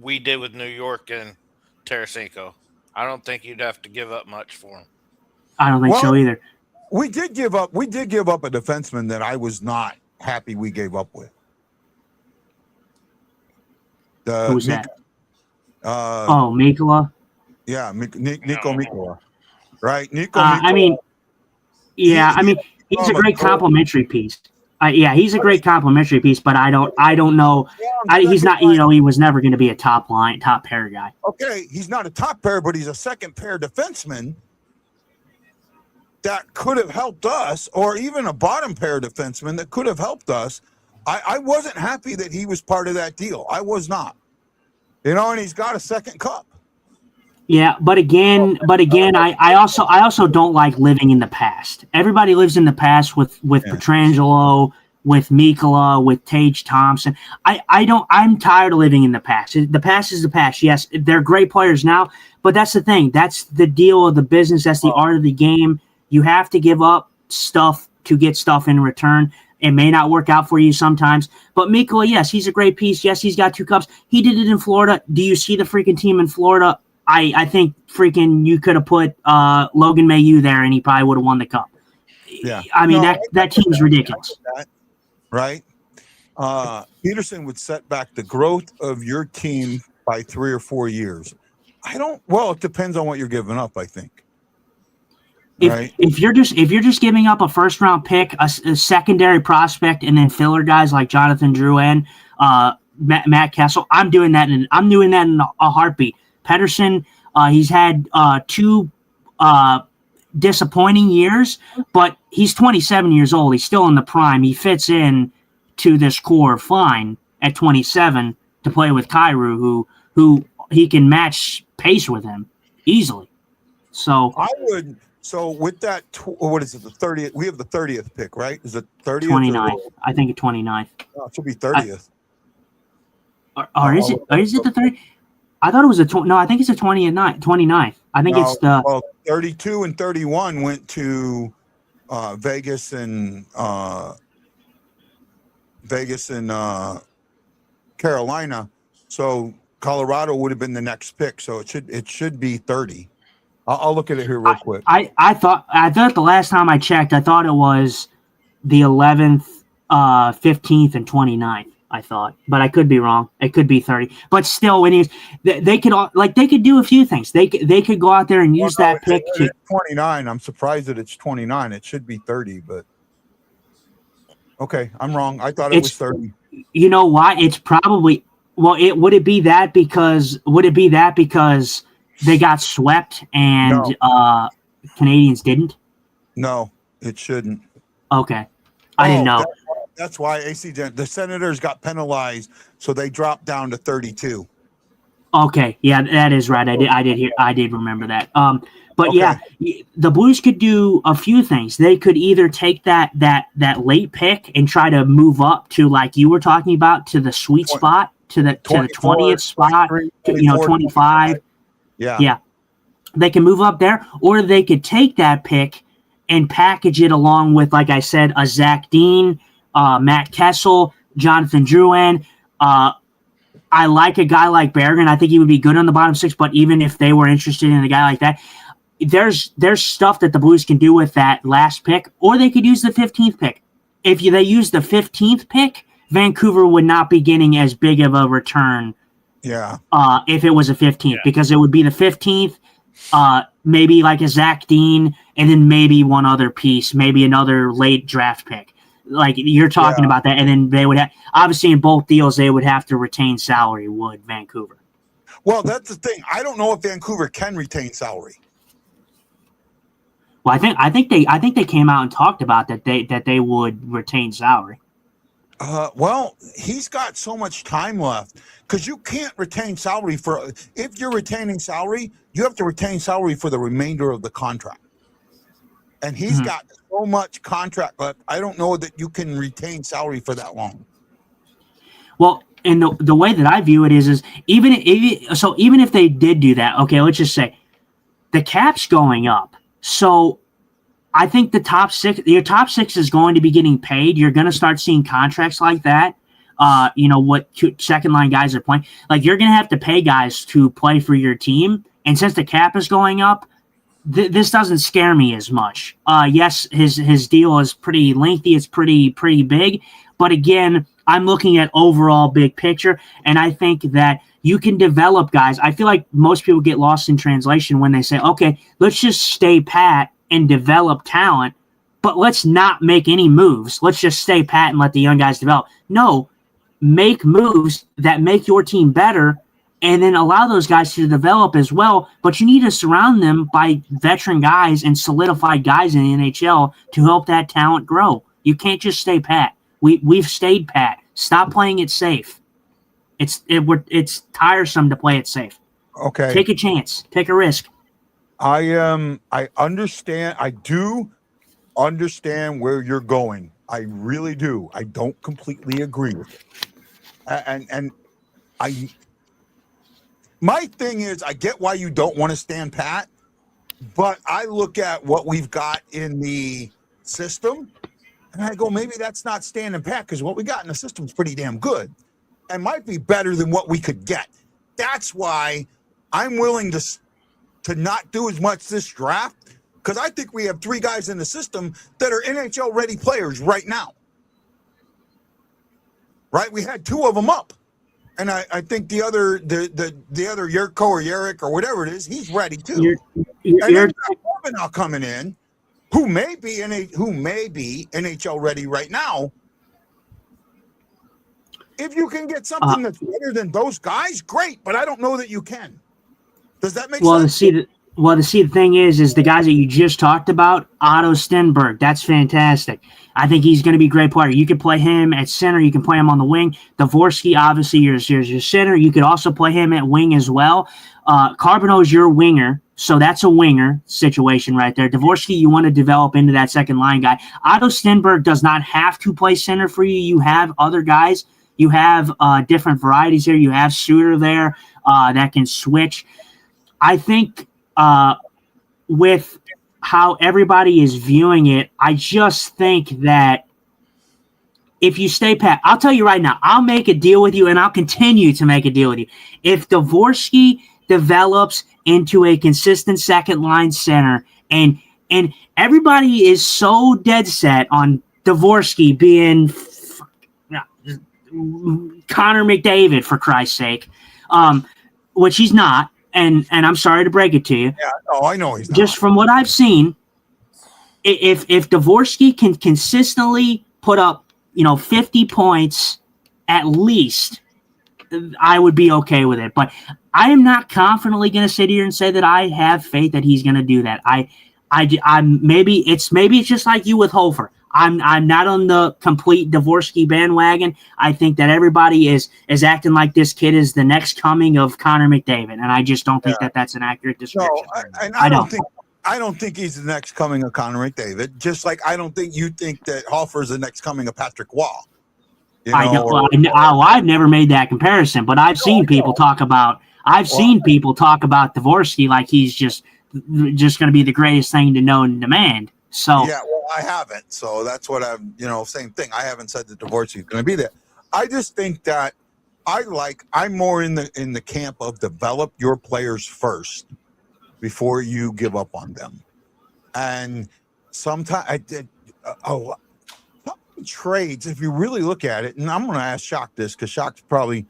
we did with New York and Tarasenko. I don't think you'd have to give up much for him. I don't think so either. We did give up a defenseman that I was not happy we gave up with. Who's that? Mikkola. Yeah, Nico Mikkola. Right? Nico Mikkola. I mean, he's a great complimentary piece. He's a great complimentary piece, but I don't know. He's not. He was never going to be a top pair guy. Okay, he's not a top pair, but he's a second pair defenseman that could have helped us, or even a bottom pair defenseman that could have helped us. I wasn't happy that he was part of that deal. I was not. And he's got a second cup. Yeah, but again, I also don't like living in the past. Everybody lives in the past with Pietrangelo, with Mikkola, with Tage Thompson. I'm tired of living in the past. The past is the past. Yes, they're great players now, but that's the thing. That's the deal of the business. That's the art of the game. You have to give up stuff to get stuff in return. It may not work out for you sometimes. But Mikkola, yes, he's a great piece. Yes, he's got 2 cups. He did it in Florida. Do you see the freaking team in Florida? I think freaking you could have put Logan Mailloux there and he probably would have won the cup. Yeah. I mean, that team's ridiculous. Right? Peterson would set back the growth of your team by 3 or 4 years. It depends on what you're giving up, I think. If you're just giving up a first round pick, a secondary prospect, and then filler guys like Jonathan Drouin, Matt Kessel, I'm doing that in a heartbeat. Pettersson, he's had 2 disappointing years, but he's 27 years old. He's still in the prime. He fits in to this core fine at 27 to play with Kyrou, who he can match pace with him easily. So I would. So with that, what is it? The 30th. We have the 30th pick, right? Is it 30th? 29th. I think it's 29th. No, it should be 30th. Or is it? Or is it the 30th? I thought it was no, I think it's the 29th. I think it's the 32 and 31 went to Vegas and Carolina. So Colorado would have been the next pick, so it should be 30. I'll look at it here real quick. I thought the last time I checked, I thought it was the 11th, 15th, and 29th. I thought, but I could be wrong. It could be 30. But still, they could do a few things. They could go out there and use that pick to 29. I'm surprised that it's 29. It should be 30, but okay, I'm wrong. I thought it was 30. You know why? It's probably would it be that because they got swept and Canadians didn't? No, it shouldn't. Okay. I didn't know. That's why the Senators got penalized, so they dropped down to 32. Okay, yeah, that is right. I did remember that. But okay. Yeah, the Blues could do a few things. They could either take that late pick and try to move up to, like you were talking about, to the sweet spot, to the 20th spot, 25. Yeah. They can move up there, or they could take that pick and package it along with, like I said, a Zach Dean, Matt Kessel, Jonathan Drouin. I like a guy like Bergen. I think he would be good on the bottom six, but even if they were interested in a guy like that, there's stuff that the Blues can do with that last pick, or they could use the 15th pick. If they use the 15th pick, Vancouver would not be getting as big of a return if it was a 15th, because it would be the 15th, maybe like a Zach Dean, and then maybe one other piece, maybe another late draft pick. Like you're talking about that, and then they would have, obviously in both deals, they would have to retain salary, would Vancouver. Well, that's the thing. I don't know if Vancouver can retain salary. Well, I think they came out and talked about that they would retain salary. Well, he's got so much time left because you can't retain salary if you're retaining salary, you have to retain salary for the remainder of the contract. And he's got so much contract left. I don't know that you can retain salary for that long. Well, and the way that I view it is even if they did do that, okay, let's just say the cap's going up. So I think your top six is going to be getting paid. You're going to start seeing contracts like that. What second line guys are playing. Like you're going to have to pay guys to play for your team. And since the cap is going up, this doesn't scare me as much. Yes, his deal is pretty lengthy. It's pretty big. But again, I'm looking at overall big picture, and I think that you can develop guys. I feel like most people get lost in translation when they say, okay, let's just stay pat and develop talent, but let's not make any moves. Let's just stay pat and let the young guys develop. No, make moves that make your team better, and then allow those guys to develop as well. But you need to surround them by veteran guys and solidified guys in the NHL to help that talent grow. You can't just stay pat. We've stayed pat. Stop playing it safe. It's tiresome to play it safe. Okay. Take a chance. Take a risk. I understand. I do understand where you're going. I really do. I don't completely agree with it. My thing is, I get why you don't want to stand pat, but I look at what we've got in the system, and I go, maybe that's not standing pat, because what we got in the system is pretty damn good and might be better than what we could get. That's why I'm willing to not do as much this draft, because I think we have 3 guys in the system that are NHL-ready players right now. Right? We had 2 of them up. And I think the other Yurko or Yerrick or whatever it is, he's ready too. You're now coming in, who may be NHL ready right now. If you can get something that's better than those guys, great. But I don't know that you can. Does that make sense? The thing is the guys that you just talked about, Otto Stenberg, that's fantastic. I think he's going to be a great player. You could play him at center. You can play him on the wing. Dvorsky, obviously, your center. You could also play him at wing as well. Carbonneau is your winger, so that's a winger situation right there. Dvorsky, you want to develop into that second line guy. Otto Stenberg does not have to play center for you. You have other guys. You have different varieties here. You have Suter there that can switch. I think with how everybody is viewing it, I just think that if you stay pat, I'll tell you right now, I'll make a deal with you, and I'll continue to make a deal with you. If Dvorsky develops into a consistent second line center, and everybody is so dead set on Dvorsky being Connor McDavid, for Christ's sake, which he's not, and I'm sorry to break it to you. Yeah, I know he's not. Just from what I've seen, if Dvorsky can consistently put up 50 points at least, I would be okay with it. But I am not confidently going to sit here and say that I have faith that he's going to do that. I'm maybe it's just like you with Hofer. I'm not on the complete Dvorsky bandwagon. I think that everybody is acting like this kid is the next coming of Connor McDavid, and I just don't think that that's an accurate description. No, I don't think he's the next coming of Connor McDavid. Just like I don't think you think that Hofer is the next coming of Patrick Wall. I've never made that comparison, but I've seen people talk about. Seen people talk about Dvorsky like he's just going to be the greatest thing to know and demand. So yeah, well, I haven't. So that's what I'm. Same thing. I haven't said that Dvorsky is going to be there. I just think that I'm more in the camp of develop your players first before you give up on them. And sometimes I did trades, if you really look at it, and I'm going to ask Shock this because Shock's probably,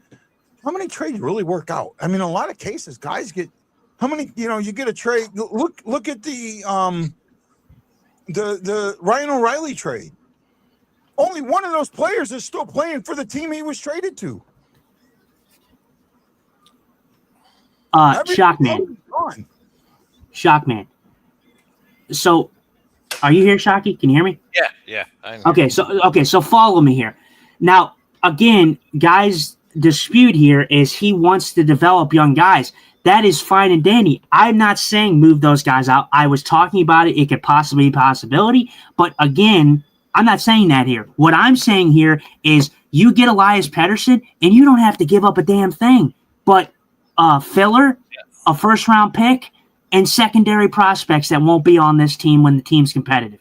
how many trades really work out? I mean, a lot of cases, guys get, how many, you get a trade. Look at the Ryan O'Reilly trade. Only one of those players is still playing for the team he was traded to. Shockman. So, are you here, Shockey? Can you hear me? Yeah. Okay, so follow me here. Now, again, guys' dispute here is he wants to develop young guys. That is fine and dandy. I'm not saying move those guys out. I was talking about it. It could possibly be a possibility. But again, I'm not saying that here. What I'm saying here is you get Elias Pettersson, and you don't have to give up a damn thing. But filler, a first-round pick, and secondary prospects that won't be on this team when the team's competitive.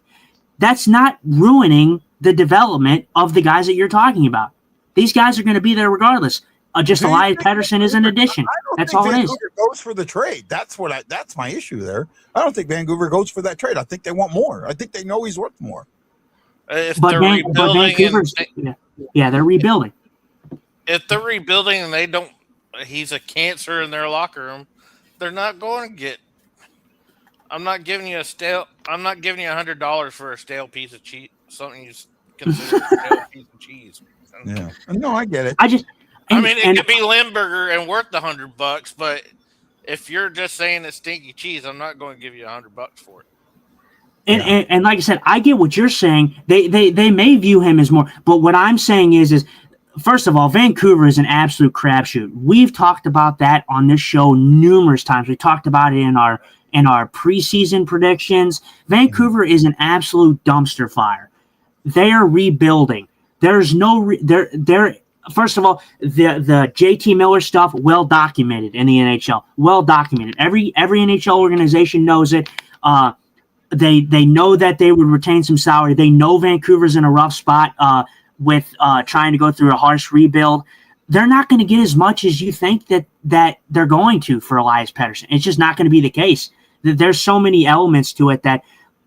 That's not ruining the development of the guys that you're talking about. These guys are going to be there regardless. Just Elias Pettersson is an addition. That's all it is. Vancouver goes for the trade. That's my issue there. I don't think Vancouver goes for that trade. I think they want more. I think they know he's worth more. But Vancouver's, they're rebuilding. If they're rebuilding and he's a cancer in their locker room, they're not going to get. I'm not giving you $100 for a stale piece of cheese. Something you consider a stale piece of cheese. Yeah, no, I get it. It could be Limburger and worth the $100, but if you're just saying it's stinky cheese, I'm not going to give you $100 for it. And like I said, I get what you're saying. They may view him as more, but what I'm saying is first of all, Vancouver is an absolute crapshoot. We've talked about that on this show numerous times. We talked about it in our preseason predictions. Vancouver is an absolute dumpster fire. They are rebuilding. There's no first of all, the JT Miller stuff, well documented in the NHL. Well documented. Every NHL organization knows it. They know that they would retain some salary. They know Vancouver's in a rough spot with trying to go through a harsh rebuild. They're not going to get as much as you think that they're going to for Elias Pettersson. It's just not going to be the case. There's so many elements to it that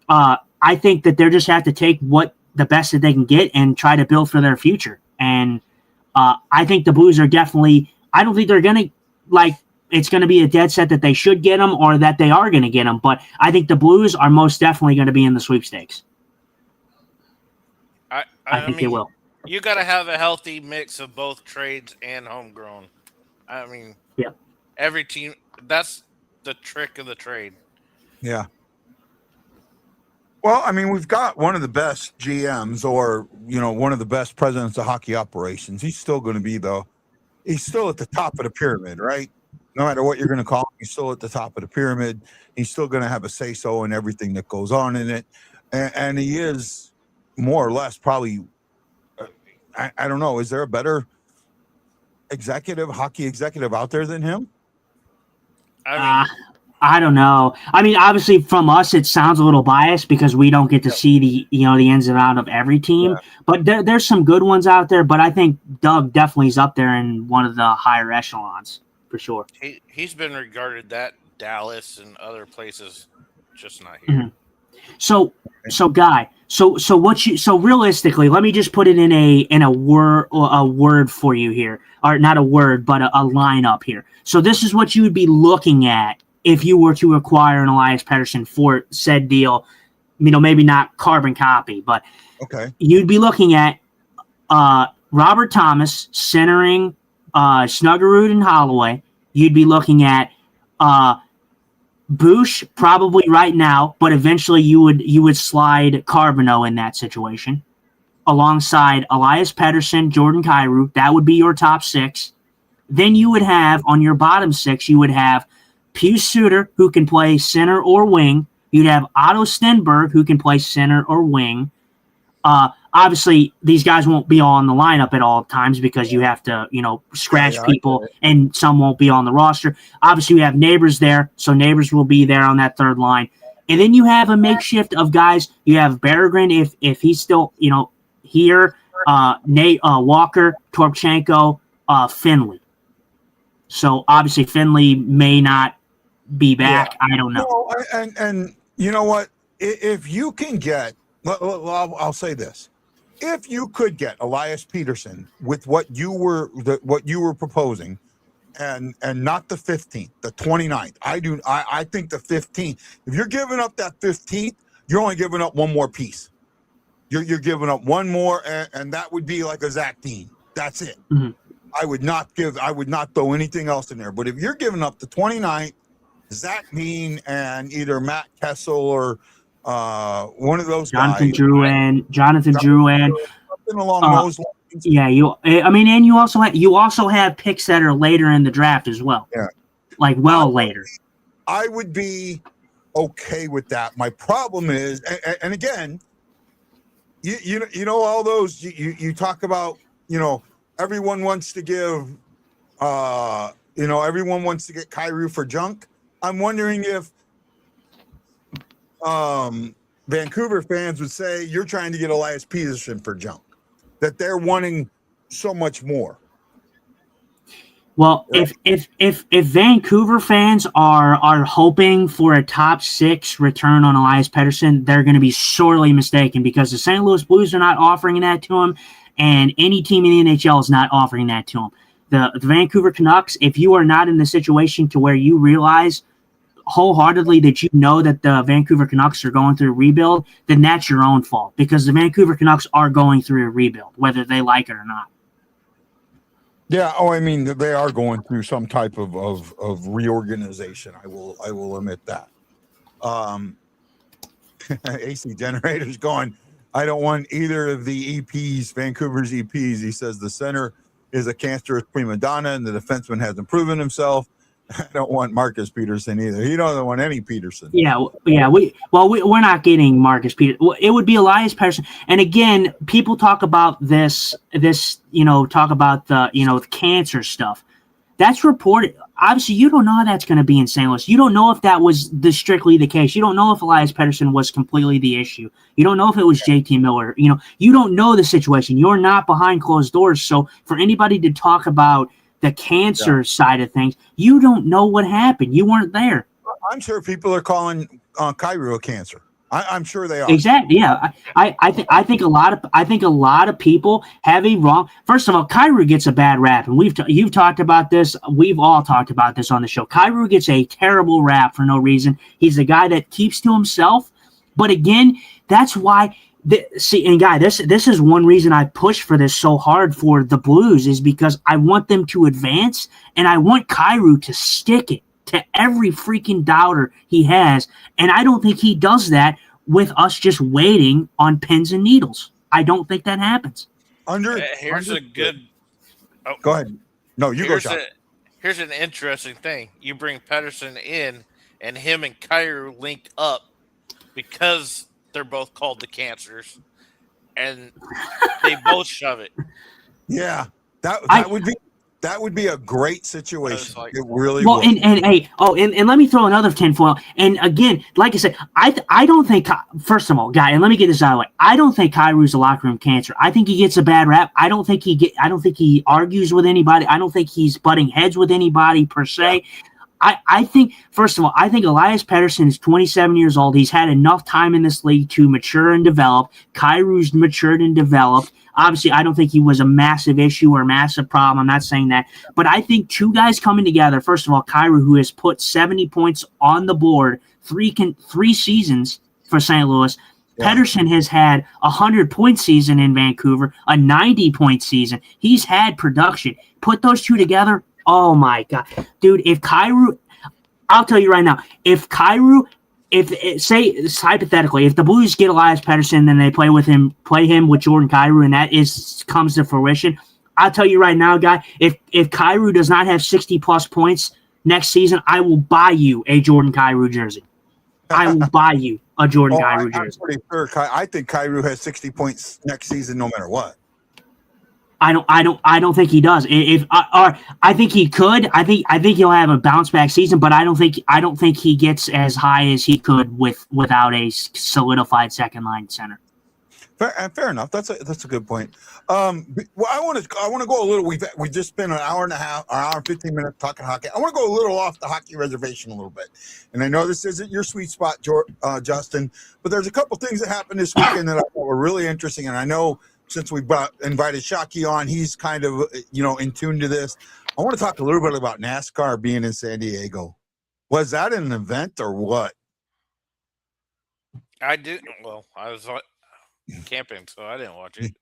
I think that they just have to take the best that they can get and try to build for their future. And I think the Blues are definitely – I don't think they're going to it's going to be a dead set that they should get them or that they are going to get them. But I think the Blues are most definitely going to be in the sweepstakes. I think they will. You got to have a healthy mix of both trades and homegrown. Every team – that's the trick of the trade. Yeah. Well, we've got one of the best GMs or, one of the best presidents of hockey operations. He's still going to be, he's still at the top of the pyramid, right? No matter what you're going to call him, he's still at the top of the pyramid. He's still going to have a say-so in everything that goes on in it. And he is more or less probably, I don't know, is there a better hockey executive out there than him? I don't know. I mean, obviously, from us, it sounds a little biased because we don't get to see the the ins and out of every team. Yeah. But there's some good ones out there. But I think Doug definitely is up there in one of the higher echelons for sure. He's been regarded that Dallas and other places, just not here. Mm-hmm. So Guy, so realistically, let me just put it in a word for you here, or not a word, but a lineup here. So this is what you would be looking at if you were to acquire an Elias Pettersson for said deal. Maybe not carbon copy, but Okay. you'd be looking at Robert Thomas centering Snuggerud and Holloway. You'd be looking at Bush probably right now, but eventually you would slide Carbonneau in that situation alongside Elias Pettersson, Jordan Kyrou. That would be your top six. Then you would have on your bottom six, you would have Pius Suter, who can play center or wing. You'd have Otto Stenberg, who can play center or wing. Obviously, these guys won't be all in the lineup at all times because you have to, scratch people, and some won't be on the roster. Obviously, we have Neighbors there, so Neighbors will be there on that third line. And then you have a makeshift of guys. You have Berggren if he's still, here. Nate Walker, Torpchenko, Finley. So obviously Finley may not be back. Yeah. I don't know. No, and you know what? If you can get, I'll say this: if you could get Elias Pettersson with what you were proposing, and not the 15th, the 29th, I think the 15th. If you're giving up that 15th, you're only giving up one more piece. You're giving up one more, and that would be like a Zach Dean. That's it. Mm-hmm. I would not throw anything else in there. But if you're giving up the 29th, Zach Dean and either Matt Kessel or one of those Jonathan guys, Jonathan Drouin, something along those lines. Yeah, and you also have picks that are later in the draft as well. Yeah, like later. I would be okay with that. My problem is, and again, you know all those you talk about, everyone wants to give, everyone wants to get Kyrou for junk. I'm wondering if Vancouver fans would say you're trying to get Elias Pettersson for junk, that they're wanting so much more. Well, if Vancouver fans are hoping for a top six return on Elias Pettersson, they're going to be sorely mistaken because the St. Louis Blues are not offering that to him, and any team in the NHL is not offering that to him. The Vancouver Canucks, if you are not in the situation to where you realize wholeheartedly that that the Vancouver Canucks are going through a rebuild, then that's your own fault because the Vancouver Canucks are going through a rebuild, whether they like it or not. Yeah. Oh, I mean, they are going through some type of reorganization. I will admit that. AC Generator's going, I don't want either of the EPs, Vancouver's EPs. He says the center is a cancerous prima donna and the defenseman hasn't proven himself. I don't want Marcus Pettersson either. He doesn't want any Pettersson. Yeah. We're not getting Marcus Pettersson. It would be Elias Pettersson. And again, people talk about this, talk about the cancer stuff. That's reported. Obviously, you don't know how that's going to be in St. Louis. You don't know if that was strictly the case. You don't know if Elias Pettersson was completely the issue. You don't know if it was JT Miller. You don't know the situation. You're not behind closed doors. So for anybody to talk about the cancer side of things, you don't know what happened. You weren't there. I'm sure people are calling Kyrou a cancer. I'm sure they are. Exactly. Yeah. I think a lot of people have a wrong. First of all, Kyrou gets a bad rap, and you've talked about this. We've all talked about this on the show. Kyrou gets a terrible rap for no reason. He's a guy that keeps to himself. But again, that's why. This is one reason I push for this so hard for the Blues is because I want them to advance, and I want Kyrou to stick it to every freaking doubter he has, and I don't think he does that with us just waiting on pins and needles. I don't think that happens. Here's a good. Oh, go ahead. No, you go. Here's an interesting thing. You bring Pettersson in, and him and Kyrou linked up because they're both called the cancers, and they both shove it. Yeah, that would be. That would be a great situation. Like, it really Well, would. and let me throw another tinfoil. And again, like I said, I don't think, first of all, guy, and let me get this out of the way. I don't think Kyrie's a locker room cancer. I think he gets a bad rap. I don't think he argues with anybody. I don't think he's butting heads with anybody per se. I think, first of all, I think Elias Pettersson is 27 years old. He's had enough time in this league to mature and develop. Kyrie's matured and developed. Obviously, I don't think he was a massive issue or a massive problem. I'm not saying that. But I think two guys coming together, first of all, Kyrie, who has put 70 points on the board three seasons for St. Louis. Yeah. Pettersson has had a 100-point season in Vancouver, a 90-point season. He's had production. Put those two together, oh my God. Dude, if Kyrie, I'll tell you right now, say hypothetically, if the Blues get Elias Pettersson, then they play him with Jordan Kyrou, and that comes to fruition. I'll tell you right now, guy, if Kyrou does not have 60+ points next season, I will buy you a Jordan Kyrou jersey. I will buy you a Jordan Kyrou jersey. I'm pretty sure. I think Kyrou has 60 points next season, no matter what. I don't think he does. I think he could. I think he'll have a bounce back season, but I don't think he gets as high as he could without a solidified second line center. Fair enough. That's a good point. Well, I want to go a little. We've just spent an hour and a half, an hour and 15 minutes talking hockey. I want to go a little off the hockey reservation a little bit, and I know this isn't your sweet spot, Justin, but there's a couple things that happened this weekend that I thought were really interesting, and I know. Since we invited Shockey on, he's kind of, in tune to this. I want to talk a little bit about NASCAR being in San Diego. Was that an event or what? I didn't. Well, I was camping, so I didn't watch it.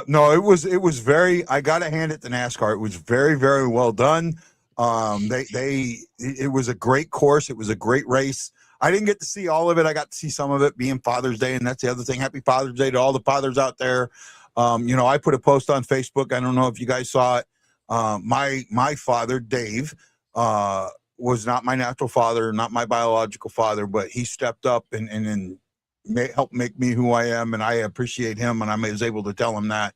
No, it was very. I gotta hand it to NASCAR. It was very, very well done. It was a great course. It was a great race. I didn't get to see all of it. I got to see some of it being Father's Day, and that's the other thing. Happy Father's Day to all the fathers out there. I put a post on Facebook. I don't know if you guys saw it. My father, Dave, was not my natural father, not my biological father, but he stepped up and helped make me who I am, and I appreciate him, and I was able to tell him that.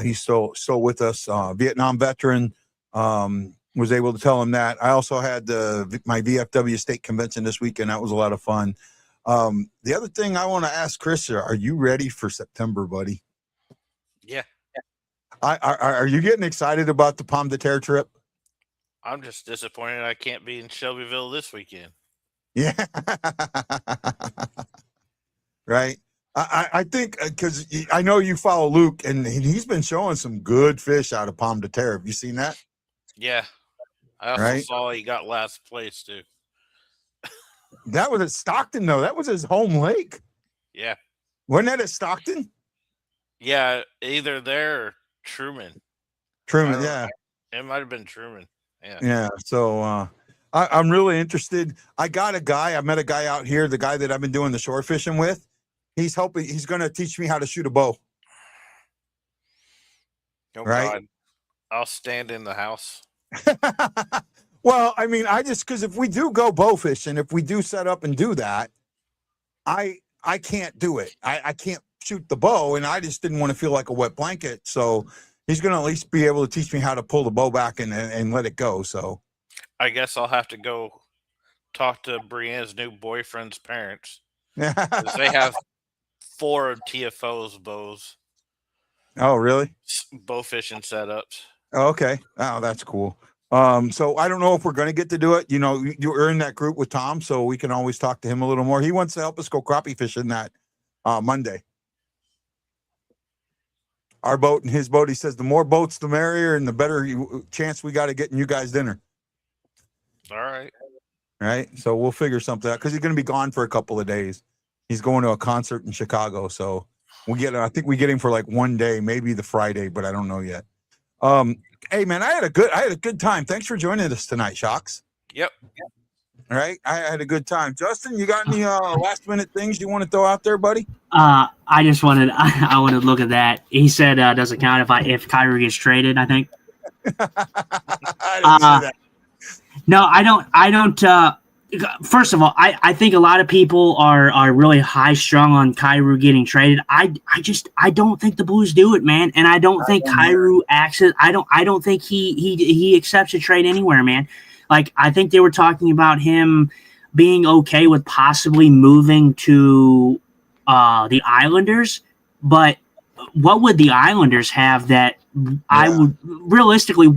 He's still with us, Vietnam veteran. Was able to tell him that. I also had my VFW state convention this weekend. That was a lot of fun. The other thing I want to ask Chris, are you ready for September, buddy? Yeah. Are you getting excited about the Pomme de Terre trip? I'm just disappointed I can't be in Shelbyville this weekend. Yeah. Right. I think because I know you follow Luke, and he's been showing some good fish out of Pomme de Terre. Have you seen that? Yeah. I also saw he got last place, too. That was at Stockton, though. That was his home lake. Yeah. Wasn't that at Stockton? Yeah, either there or Truman. Truman, yeah. It might have been Truman. Yeah. Yeah. So I'm really interested. I met a guy out here, the guy that I've been doing the shore fishing with. He's going to teach me how to shoot a bow. Oh, right? God. I'll stand in the house. Well, I mean, because if we do go bow fishing, if we do set up and do that, I can't do it. I can't shoot the bow, and I just didn't want to feel like a wet blanket. So he's going to at least be able to teach me how to pull the bow back and let it go. So I guess I'll have to go talk to Brienne's new boyfriend's parents. They have 4 of TFO's bows. Oh, really? Bow fishing setups. Okay. Oh, that's cool. So I don't know if we're going to get to do it. You're in that group with Tom, so we can always talk to him a little more. He wants to help us go crappie fishing that Monday. Our boat and his boat, he says the more boats, the merrier, and the better chance we got of getting you guys dinner. All right. Right. So we'll figure something out because he's going to be gone for a couple of days. He's going to a concert in Chicago. So I think we get him for like one day, maybe the Friday, but I don't know yet. Hey man, I had a good time. Thanks for joining us tonight, Shocks. Yep. All right. I had a good time. Justin, you got any last minute things you want to throw out there, buddy? I wanted to look at that. He said, does it count if Kyrie gets traded, I think. I didn't see that. No, I don't. first of all, I think a lot of people are really high strung on Kyrou getting traded. I don't think the Blues do it, man. And I don't think Kyrou acts it. I don't think he accepts a trade anywhere, man. Like, I think they were talking about him being okay with possibly moving to the Islanders, but what would the Islanders have that I would realistically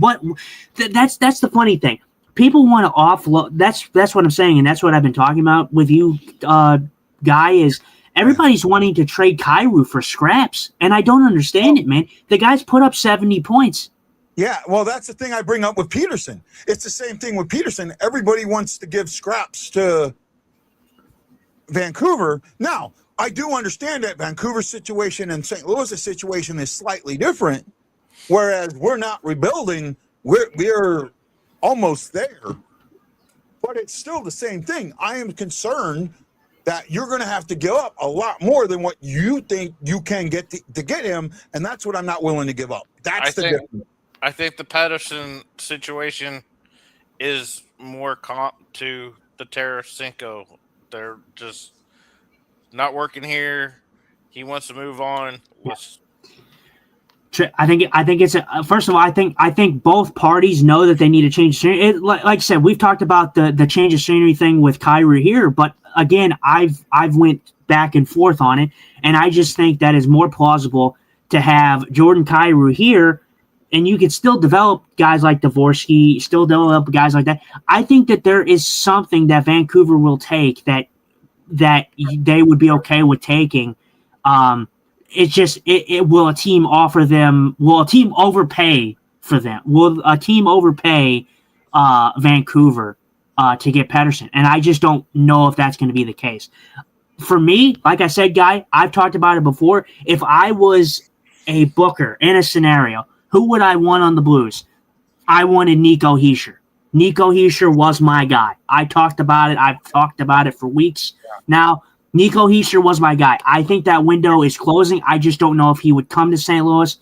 that's the funny thing. People want to offload. That's what I'm saying, and that's what I've been talking about with you, Guy. Is everybody's wanting to trade Kyrou for scraps, and I don't understand it, man. The guy's put up 70 points. Yeah, well, that's the thing I bring up with Peterson. It's the same thing with Peterson. Everybody wants to give scraps to Vancouver. Now, I do understand that Vancouver's situation and St. Louis' situation is slightly different, whereas we're not rebuilding. We're almost there, but it's still the same thing. I am concerned that you're going to have to give up a lot more than what you think you can get to get him, and that's what I'm not willing to give up. That's the difference. I think the Patterson situation is more comp to the Tarasenko. They're just not working here. He wants to move on. I think it's first of all, I think both parties know that they need to change scenery. Like I said, we've talked about the change of scenery thing with Kyrou here, but again, I've went back and forth on it, and I just think that is more plausible to have Jordan Kyrou here, and you could still develop guys like Dvorsky, still develop guys like that. I think that there is something that Vancouver will take that they would be okay with taking. It's just, will a team offer them? Will a team overpay for them? Will a team overpay Vancouver to get Pettersson? And I just don't know if that's going to be the case. For me, like I said, Guy, I've talked about it before. If I was a booker in a scenario, who would I want on the Blues? I wanted Nico Hischier. Nico Hischier was my guy. I talked about it. I've talked about it for weeks now. Nico Hischier was my guy. I think that window is closing. I just don't know if he would come to St. Louis,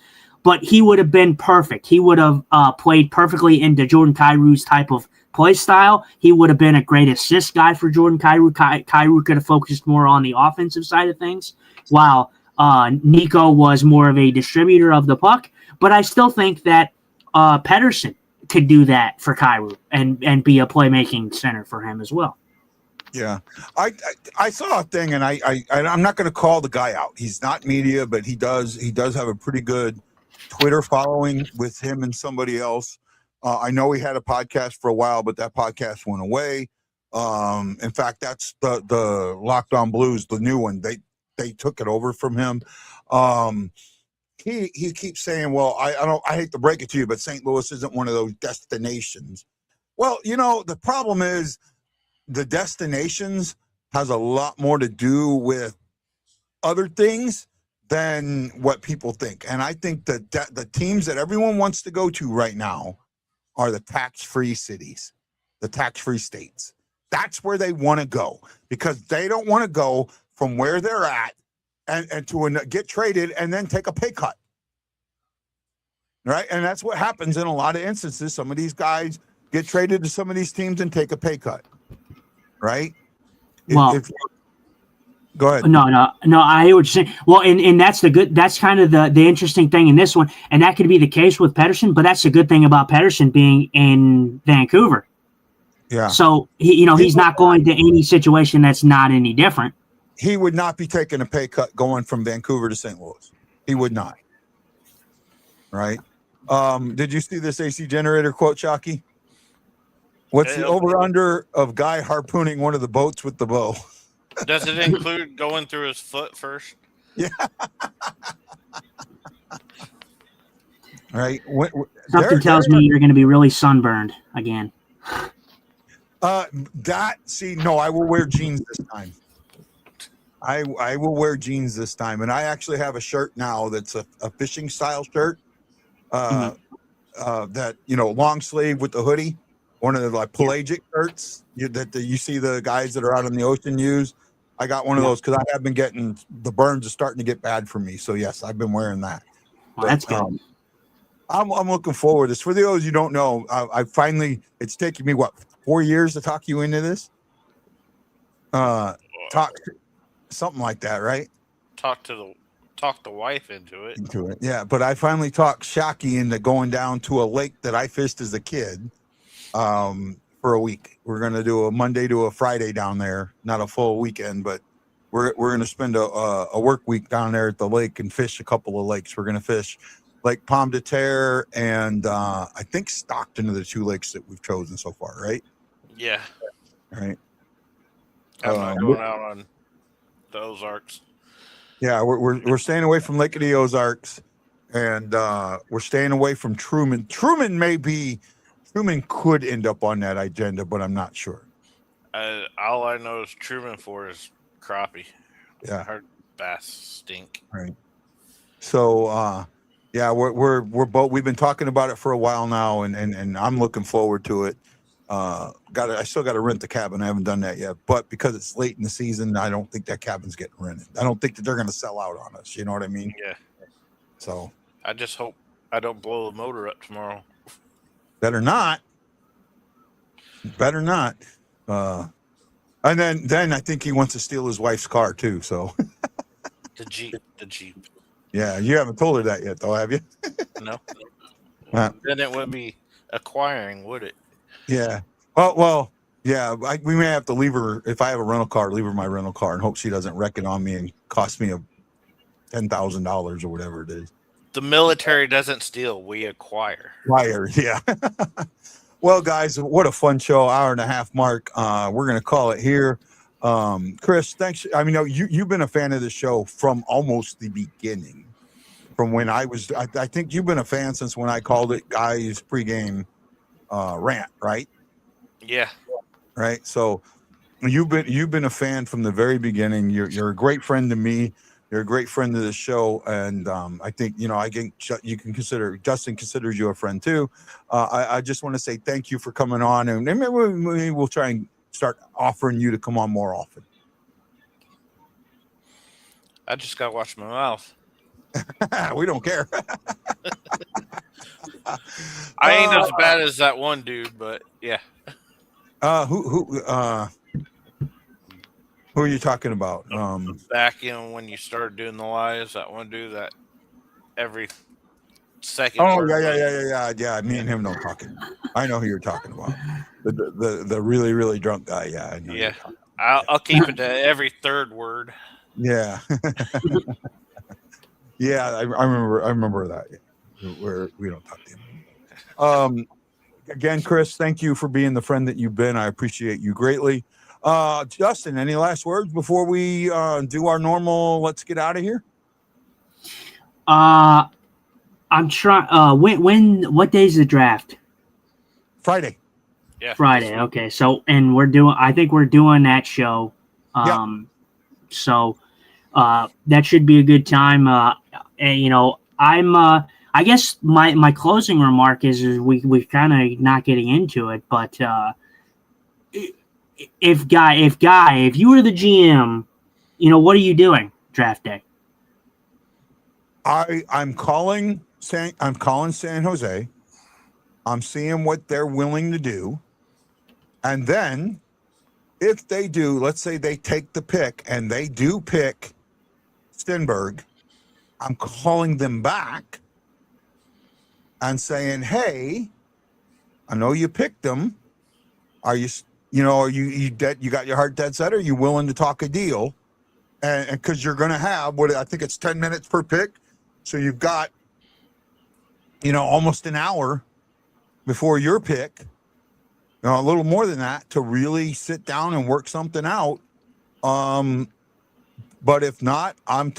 but he would have been perfect. He would have played perfectly into Jordan Kyrou's type of play style. He would have been a great assist guy for Jordan Kyrou. Kyrou could have focused more on the offensive side of things, while Nico was more of a distributor of the puck. But I still think that Pettersson could do that for Kyrou and be a playmaking center for him as well. Yeah, I saw a thing, and I'm not going to call the guy out. He's not media, but he does have a pretty good Twitter following with him and somebody else. I know he had a podcast for a while, but that podcast went away. In fact, that's the Locked On Blues, the new one. They took it over from him. He keeps saying, "Well, I hate to break it to you, but St. Louis isn't one of those destinations." Well, the problem is, the destinations has a lot more to do with other things than what people think. And I think that the teams that everyone wants to go to right now are the tax-free cities, the tax-free states. That's where they want to go, because they don't want to go from where they're at and to get traded and then take a pay cut. Right? And that's what happens in a lot of instances. Some of these guys get traded to some of these teams and take a pay cut. Right? Well, go ahead. No, I hear what you're saying. Well, and that's kind of the interesting thing in this one, and that could be the case with Pettersson, but that's the good thing about Pettersson being in Vancouver. Yeah. So he's not going to any situation that's not any different. He would not be taking a pay cut going from Vancouver to St. Louis. He would not. Right? Did you see this AC Generator quote, Shockey? What's the over-under of Guy harpooning one of the boats with the bow? Does it include going through his foot first? Yeah. Right. Something tells me you're going to be really sunburned again. No, I will wear jeans this time. I will wear jeans this time. And I actually have a shirt now that's a fishing style shirt. That, long sleeve with the hoodie. One of the pelagic shirts that you see the guys that are out on the ocean use. I got one of those because I have been getting the burns are starting to get bad for me. So yes, I've been wearing that. Well, that's good. I'm looking forward to this. For those you don't know, I finally, it's taken me 4 years to talk you into this. talk something like that, right? Talk the wife into it. Into it, yeah. But I finally talked Shockey into going down to a lake that I fished as a kid, for a week. We're gonna do a Monday to a Friday down there, not a full weekend, but we're gonna spend a work week down there at the lake and fish a couple of lakes. We're gonna fish Lake Pomme de Terre and I think Stockton are the two lakes that we've chosen so far, right? Yeah, Right. I'm not going out on the Ozarks. Yeah, we're staying away from Lake of the Ozarks, and we're staying away from Truman. Truman could end up on that agenda, but I'm not sure. All I know is Truman for is crappie. Yeah, I heard bass stink. right. So yeah, we're both. We've been talking about it for a while now, and I'm looking forward to it. I still got to rent the cabin. I haven't done that yet, but because it's late in the season, I don't think that cabin's getting rented. I don't think that they're going to sell out on us. You know what I mean? Yeah. So I just hope I don't blow the motor up tomorrow. better not. Better not. And then I think he wants to steal his wife's car too. So The Jeep. yeah, you haven't told her that yet, though, have you? No. Uh, Then it wouldn't be acquiring, would it? Yeah. Well, yeah. We may have to leave her if I have a rental car. Leave her my rental car and hope she doesn't wreck it on me and cost me $10,000 or whatever it is. The military doesn't steal; we acquire. Liar. Yeah. Well, guys, what a fun show! Hour and a half mark. We're gonna call it here. Chris, thanks. I mean, you've been a fan of the show from almost the beginning. From when I was, I think you've been a fan since when I called it guys pregame rant, right? Yeah. Right. So you've been a fan from the very beginning. You're a great friend to me. You're a great friend of the show, and I think you can consider Justin considers you a friend too. I just want to say thank you for coming on, and maybe we'll try and start offering you to come on more often. I just gotta watch my mouth. We don't care. I ain't as bad as that one dude, but yeah. Who are you talking about? Back in when you started doing the lives, that one dude that every second. Oh word yeah. Me and him don't talk anymore. I know who you're talking about. The really really drunk guy. Yeah. I know Yeah. I'll keep it to every third word. Yeah. Yeah. I remember that. We don't talk to him. Again, Chris, thank you for being the friend that you've been. I appreciate you greatly. Justin, any last words before we do our normal let's get out of here? I'm trying. What day is the draft? Friday. Yeah. Friday. Okay. So, and I think we're doing that show. So, that should be a good time. And, I guess my closing remark is we're kind of not getting into it, but, if you were the GM, what are you doing draft day? I'm calling San Jose. I'm seeing what they're willing to do. And then if they do, let's say they take the pick and they do pick Stenberg, I'm calling them back and saying, hey, I know you picked them. Are you got your heart dead set? Are you willing to talk a deal? And because you're going to have I think it's 10 minutes per pick. So you've got, almost an hour before your pick, a little more than that to really sit down and work something out. But if not, I'm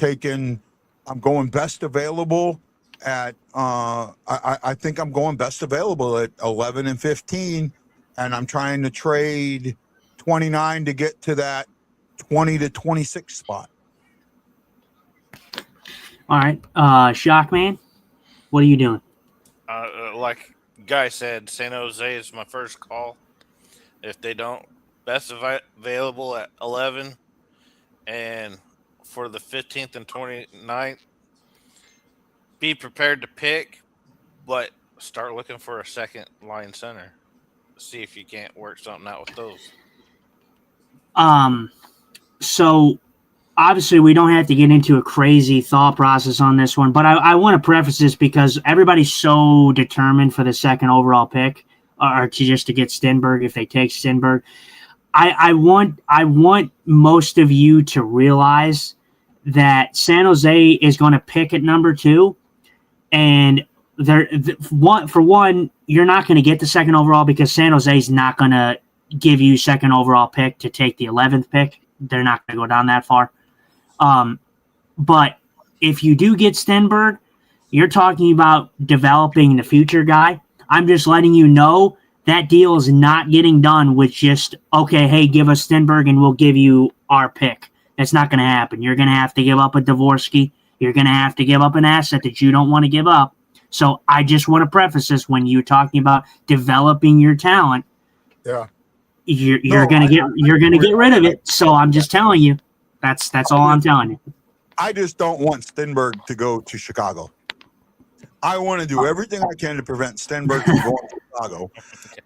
going best available at, I think I'm going best available at 11 and 15. And I'm trying to trade 29 to get to that 20 to 26 spot. All right. Shockman, what are you doing? Like Guy said, San Jose is my first call. If they don't, best available at 11. And for the 15th and 29th, be prepared to pick, but start looking for a second line center. See if you can't work something out with those. So obviously we don't have to get into a crazy thought process on this one, but I want to preface this because everybody's so determined for the second overall pick, or to get Stenberg if they take Stenberg. I want most of you to realize that San Jose is going to pick at number 2, and for one, you're not going to get the second overall because San Jose is not going to give you second overall pick to take the 11th pick. They're not going to go down that far. But if you do get Stenberg, you're talking about developing the future guy. I'm just letting you know that deal is not getting done with just, okay, hey, give us Stenberg and we'll give you our pick. That's not going to happen. You're going to have to give up a Dvorsky. You're going to have to give up an asset that you don't want to give up. So I just want to preface this when you're talking about developing your talent. Yeah. You're gonna get rid of it. So I'm just telling you. That's all I'm telling you. I just don't want Stenberg to go to Chicago. I want to do everything I can to prevent Stenberg from going to Chicago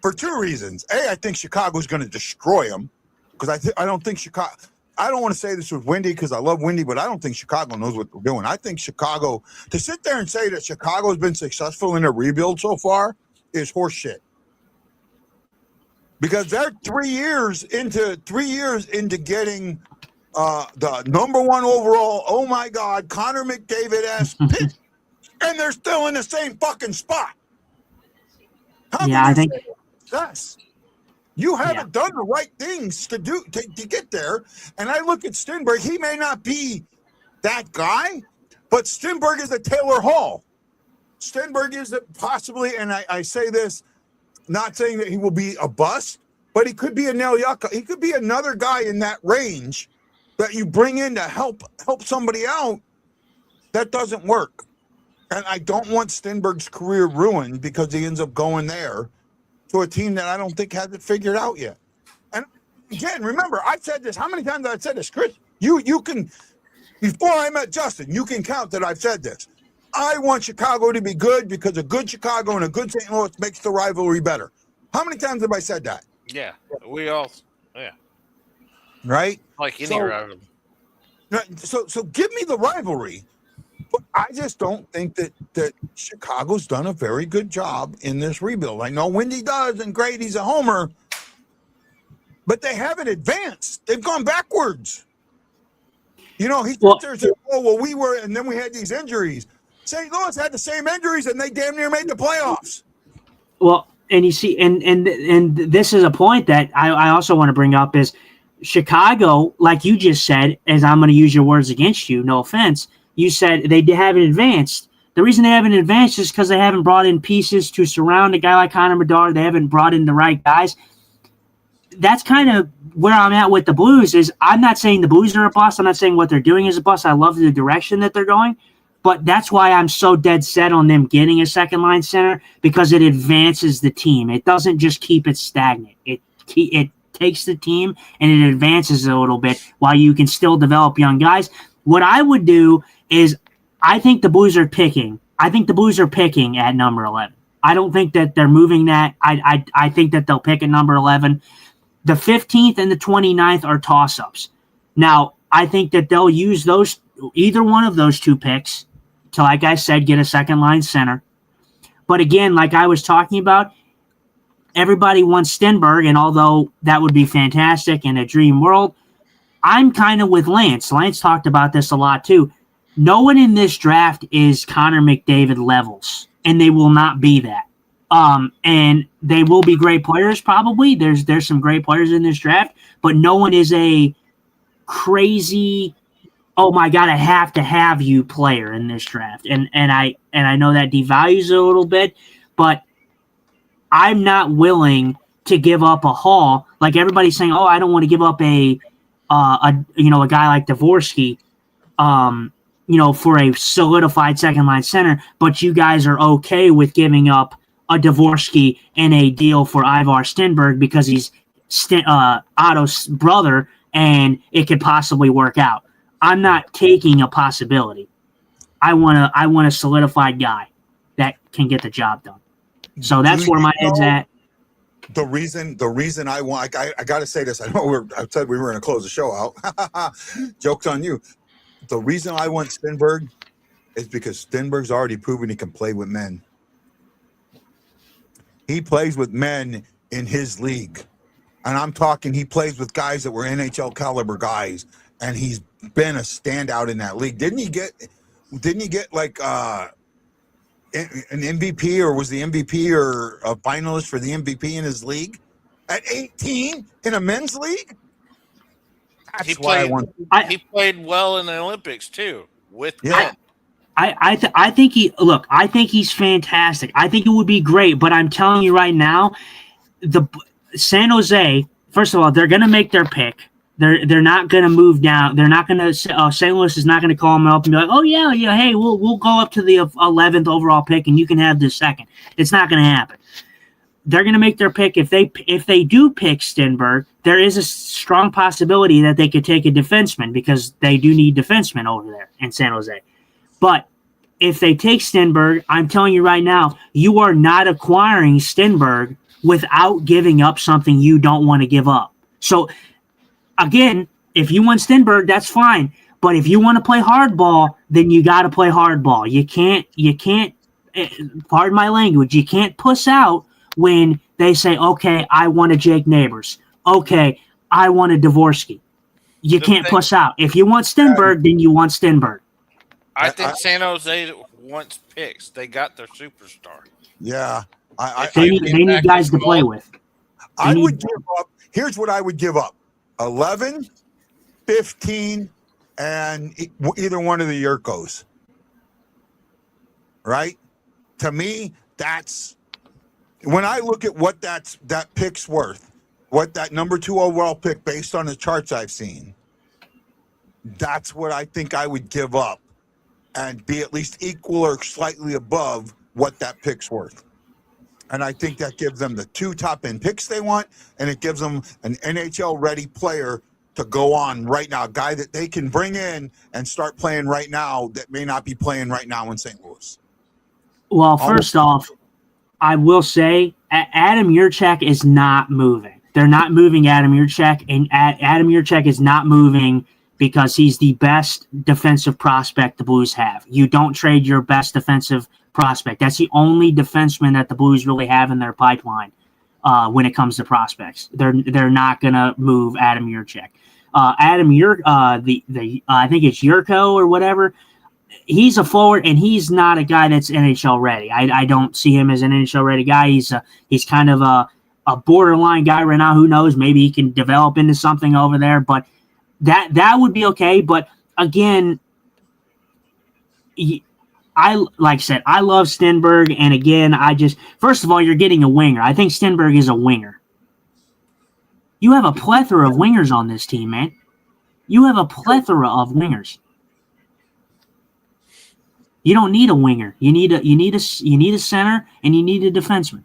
for 2 reasons. A, I think Chicago's going to destroy him because I don't think Chicago. I don't want to say this with Wendy because I love Wendy, but I don't think Chicago knows what they're doing. I think Chicago, to sit there and say that Chicago's been successful in a rebuild so far is horseshit. Because they're 3 years into getting the number 1 overall, oh my God, Connor McDavid-esque pick, and they're still in the same fucking spot. I think success? You haven't done the right things to get there. And I look at Stenberg, he may not be that guy, but Stenberg is a Taylor Hall. Stenberg is possibly, and I say this, not saying that he will be a bust, but he could be a Nel Yucca. He could be another guy in that range that you bring in to help somebody out. That doesn't work. And I don't want Stenberg's career ruined because he ends up going there to a team that I don't think has it figured out yet. And again, remember, I've said this. How many times have I said this, Chris? You can, before I met Justin, you can count that I've said this. I want Chicago to be good because a good Chicago and a good St. Louis makes the rivalry better. How many times have I said that? Yeah, we all, right? Like any rivalry. So give me the rivalry. But I just don't think that Chicago's done a very good job in this rebuild. I know Wendy does, and Grady's a homer, but they haven't advanced. They've gone backwards. You know, he sits there and said, oh, well, we were, and then we had these injuries. St. Louis had the same injuries, and they damn near made the playoffs. Well, and you see, and this is a point that I also want to bring up is Chicago, like you just said, as I'm going to use your words against you, no offense, you said they haven't advanced. The reason they haven't advanced is because they haven't brought in pieces to surround a guy like Connor Bedard. They haven't brought in the right guys. That's kind of where I'm at with the Blues. Is I'm not saying the Blues are a bust. I'm not saying what they're doing is a bust. I love the direction that they're going. But that's why I'm so dead set on them getting a second-line center, because it advances the team. It doesn't just keep it stagnant. It takes the team and it advances it a little bit while you can still develop young guys. What I would do is I think the Blues are picking. I think the Blues are picking at number 11. I don't think that they're moving that. I think that they'll pick at number 11. The 15th and the 29th are toss-ups. Now, I think that they'll use either one of those 2 picks to, like I said, get a second-line center. But again, like I was talking about, everybody wants Stenberg, and although that would be fantastic in a dream world, I'm kind of with Lance. Lance talked about this a lot too. No one in this draft is Connor McDavid levels, and they will not be that. And they will be great players probably. There's some great players in this draft, but no one is a crazy, oh my God, I have to have you player in this draft. And I know that devalues it a little bit, but I'm not willing to give up a haul. Like everybody's saying, oh, I don't want to give up a guy like Dvorsky, for a solidified second line center, but you guys are okay with giving up a Dvorsky and a deal for Ivar Stenberg because he's Otto's brother and it could possibly work out. I'm not taking a possibility. I want a solidified guy that can get the job done. So that's where my head's at. the reason I want, I got to say this. I know I said we were going to close the show out. Joke's on you. The reason I want Stenberg is because Stenberg's already proven he can play with men. He plays with men in his league. And I'm talking, he plays with guys that were NHL caliber guys, and he's been a standout in that league. Didn't he get like an MVP, or was the MVP or a finalist for the MVP in his league at 18 in a men's league? That's he played well in the Olympics too with men. I think he's fantastic. I think it would be great, but I'm telling you right now, the San Jose, first of all, they're going to make their pick. They're not going to move down. They're not going to. St. Louis is not going to call them up and be like, "Oh yeah, hey, we'll go up to the 11th overall pick and you can have the second." It's not going to happen. They're going to make their pick. If they do pick Stenberg, there is a strong possibility that they could take a defenseman, because they do need defensemen over there in San Jose. But if they take Stenberg, I'm telling you right now, you are not acquiring Stenberg without giving up something you don't want to give up. So, again, if you want Stenberg, that's fine. But if you want to play hardball, then you got to play hardball. You can't, pardon my language, you can't puss out when they say, okay, I want a Jake Neighbors. Okay, I want a Dvorsky. You can't puss out. If you want Stenberg, then you want Stenberg. I think San Jose wants picks. They got their superstar. Yeah. They need guys to play with. I would give up. Here's what I would give up: 11, 15, and either one of the Yurkos. Right? To me, that's when I look at what that pick's worth, what that number 2 overall pick, based on the charts I've seen, that's what I think I would give up and be at least equal or slightly above what that pick's worth. And I think that gives them the 2 top-end picks they want, and it gives them an NHL-ready player to go on right now, a guy that they can bring in and start playing right now that may not be playing right now in St. Louis. Well, first off, I will say Adam Yurchak is not moving. They're not moving Adam Yurchak, and Adam Yurchak is not moving because he's the best defensive prospect the Blues have. You don't trade your best defensive prospect. That's the only defenseman that the Blues really have in their pipeline when it comes to prospects. They're not gonna move Adam Yurchak. I think it's Yurko or whatever. He's a forward, and he's not a guy that's NHL ready. I don't see him as an NHL ready guy. He's kind of a borderline guy right now. Who knows? Maybe he can develop into something over there, but that would be okay. But again, like I said, I love Stenberg, and again, first of all, you're getting a winger. I think Stenberg is a winger. You have a plethora of wingers on this team, man. You have a plethora of wingers. You don't need a winger. You need a center, and you need a defenseman.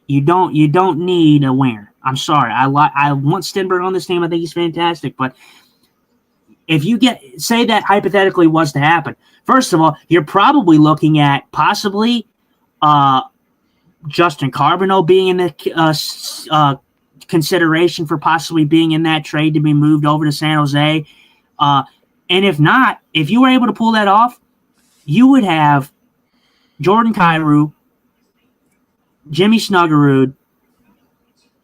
You don't need a winger. I'm sorry. I want Stenberg on this team. I think he's fantastic. But if you say that hypothetically was to happen, first of all, you're probably looking at possibly Justin Carbonneau being in the consideration for possibly being in that trade to be moved over to San Jose. And if not, if you were able to pull that off, you would have Jordan Kyrou, Jimmy Snuggerud,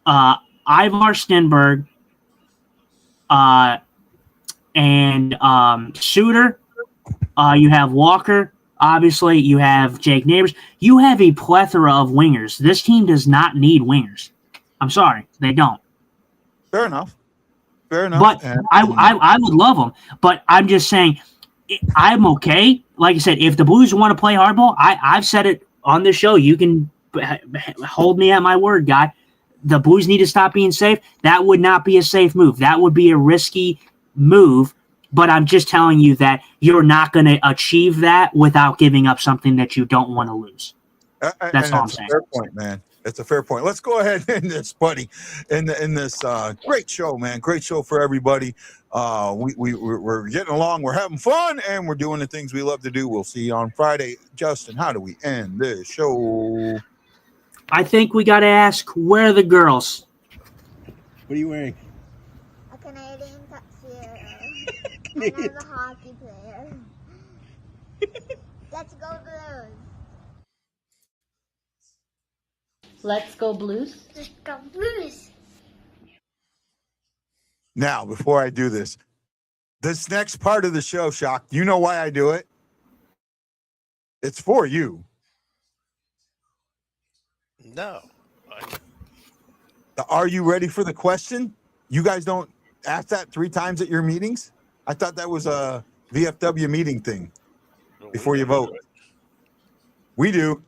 Ivar Stenberg, and Suter. You have Walker. Obviously, you have Jake Neighbors. You have a plethora of wingers. This team does not need wingers. I'm sorry, they don't. Fair enough. But I would love them. But I'm just saying, I'm okay. Like I said, if the Blues want to play hardball, I've said it on the show. You can hold me at my word, guy. The Blues need to stop being safe. That would not be a safe move. That would be a risky move. But I'm just telling you that you're not going to achieve that without giving up something that you don't want to lose. That's all I'm saying. Fair point, man. It's a fair point. Let's go ahead and end this, buddy. In this great show, man. Great show for everybody. We're getting along. We're having fun, and we're doing the things we love to do. We'll see you on Friday. Justin, how do we end this show? I think we got to ask, where are the girls? What are you wearing? A Canadian tuxedo. And I'm a hockey player. Let's go Blues. Let's go Blues. Let's go Blues. Now, before I do this next part of the show, Shock, do you know why I do it? It's for you. No. Are you ready for the question? You guys don't ask that 3 times at your meetings? I thought that was a VFW meeting thing before you vote. We do.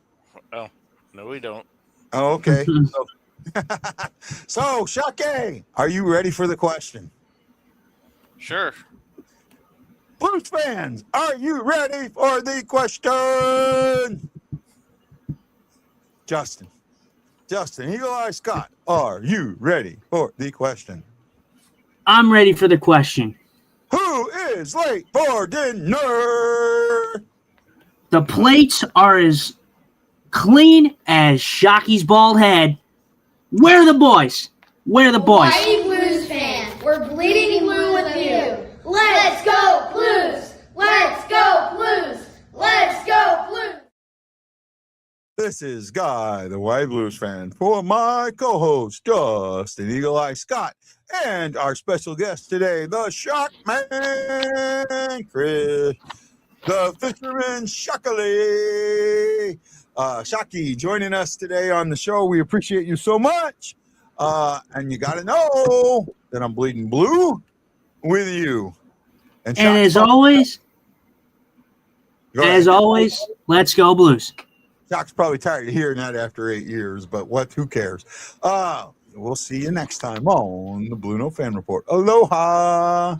Oh, no, we don't. Oh, okay. So, Shockey, are you ready for the question? Sure. Blues fans, are you ready for the question? Justin, Eagle Eye Scott, are you ready for the question? I'm ready for the question. Who is late for dinner? The plates are as clean as Shockey's bald head. Where are the boys? Where are the boys? Mighty Blues fans, we're bleeding blue with you. Let's go Blues! Let's go Blues! Let's go Blues! This is Guy, the White Blues fan, for my co-host, Justin Eagle Eye Scott, and our special guest today, the Shock Man, Chris, the Fisherman Shockey. Shockey joining us today on the show. We appreciate you so much. And you got to know that I'm bleeding blue with you. And as always, let's go Blues. Shock's probably tired of hearing that after 8 years, but who cares? We'll see you next time on the BlueNote Fan Report. Aloha!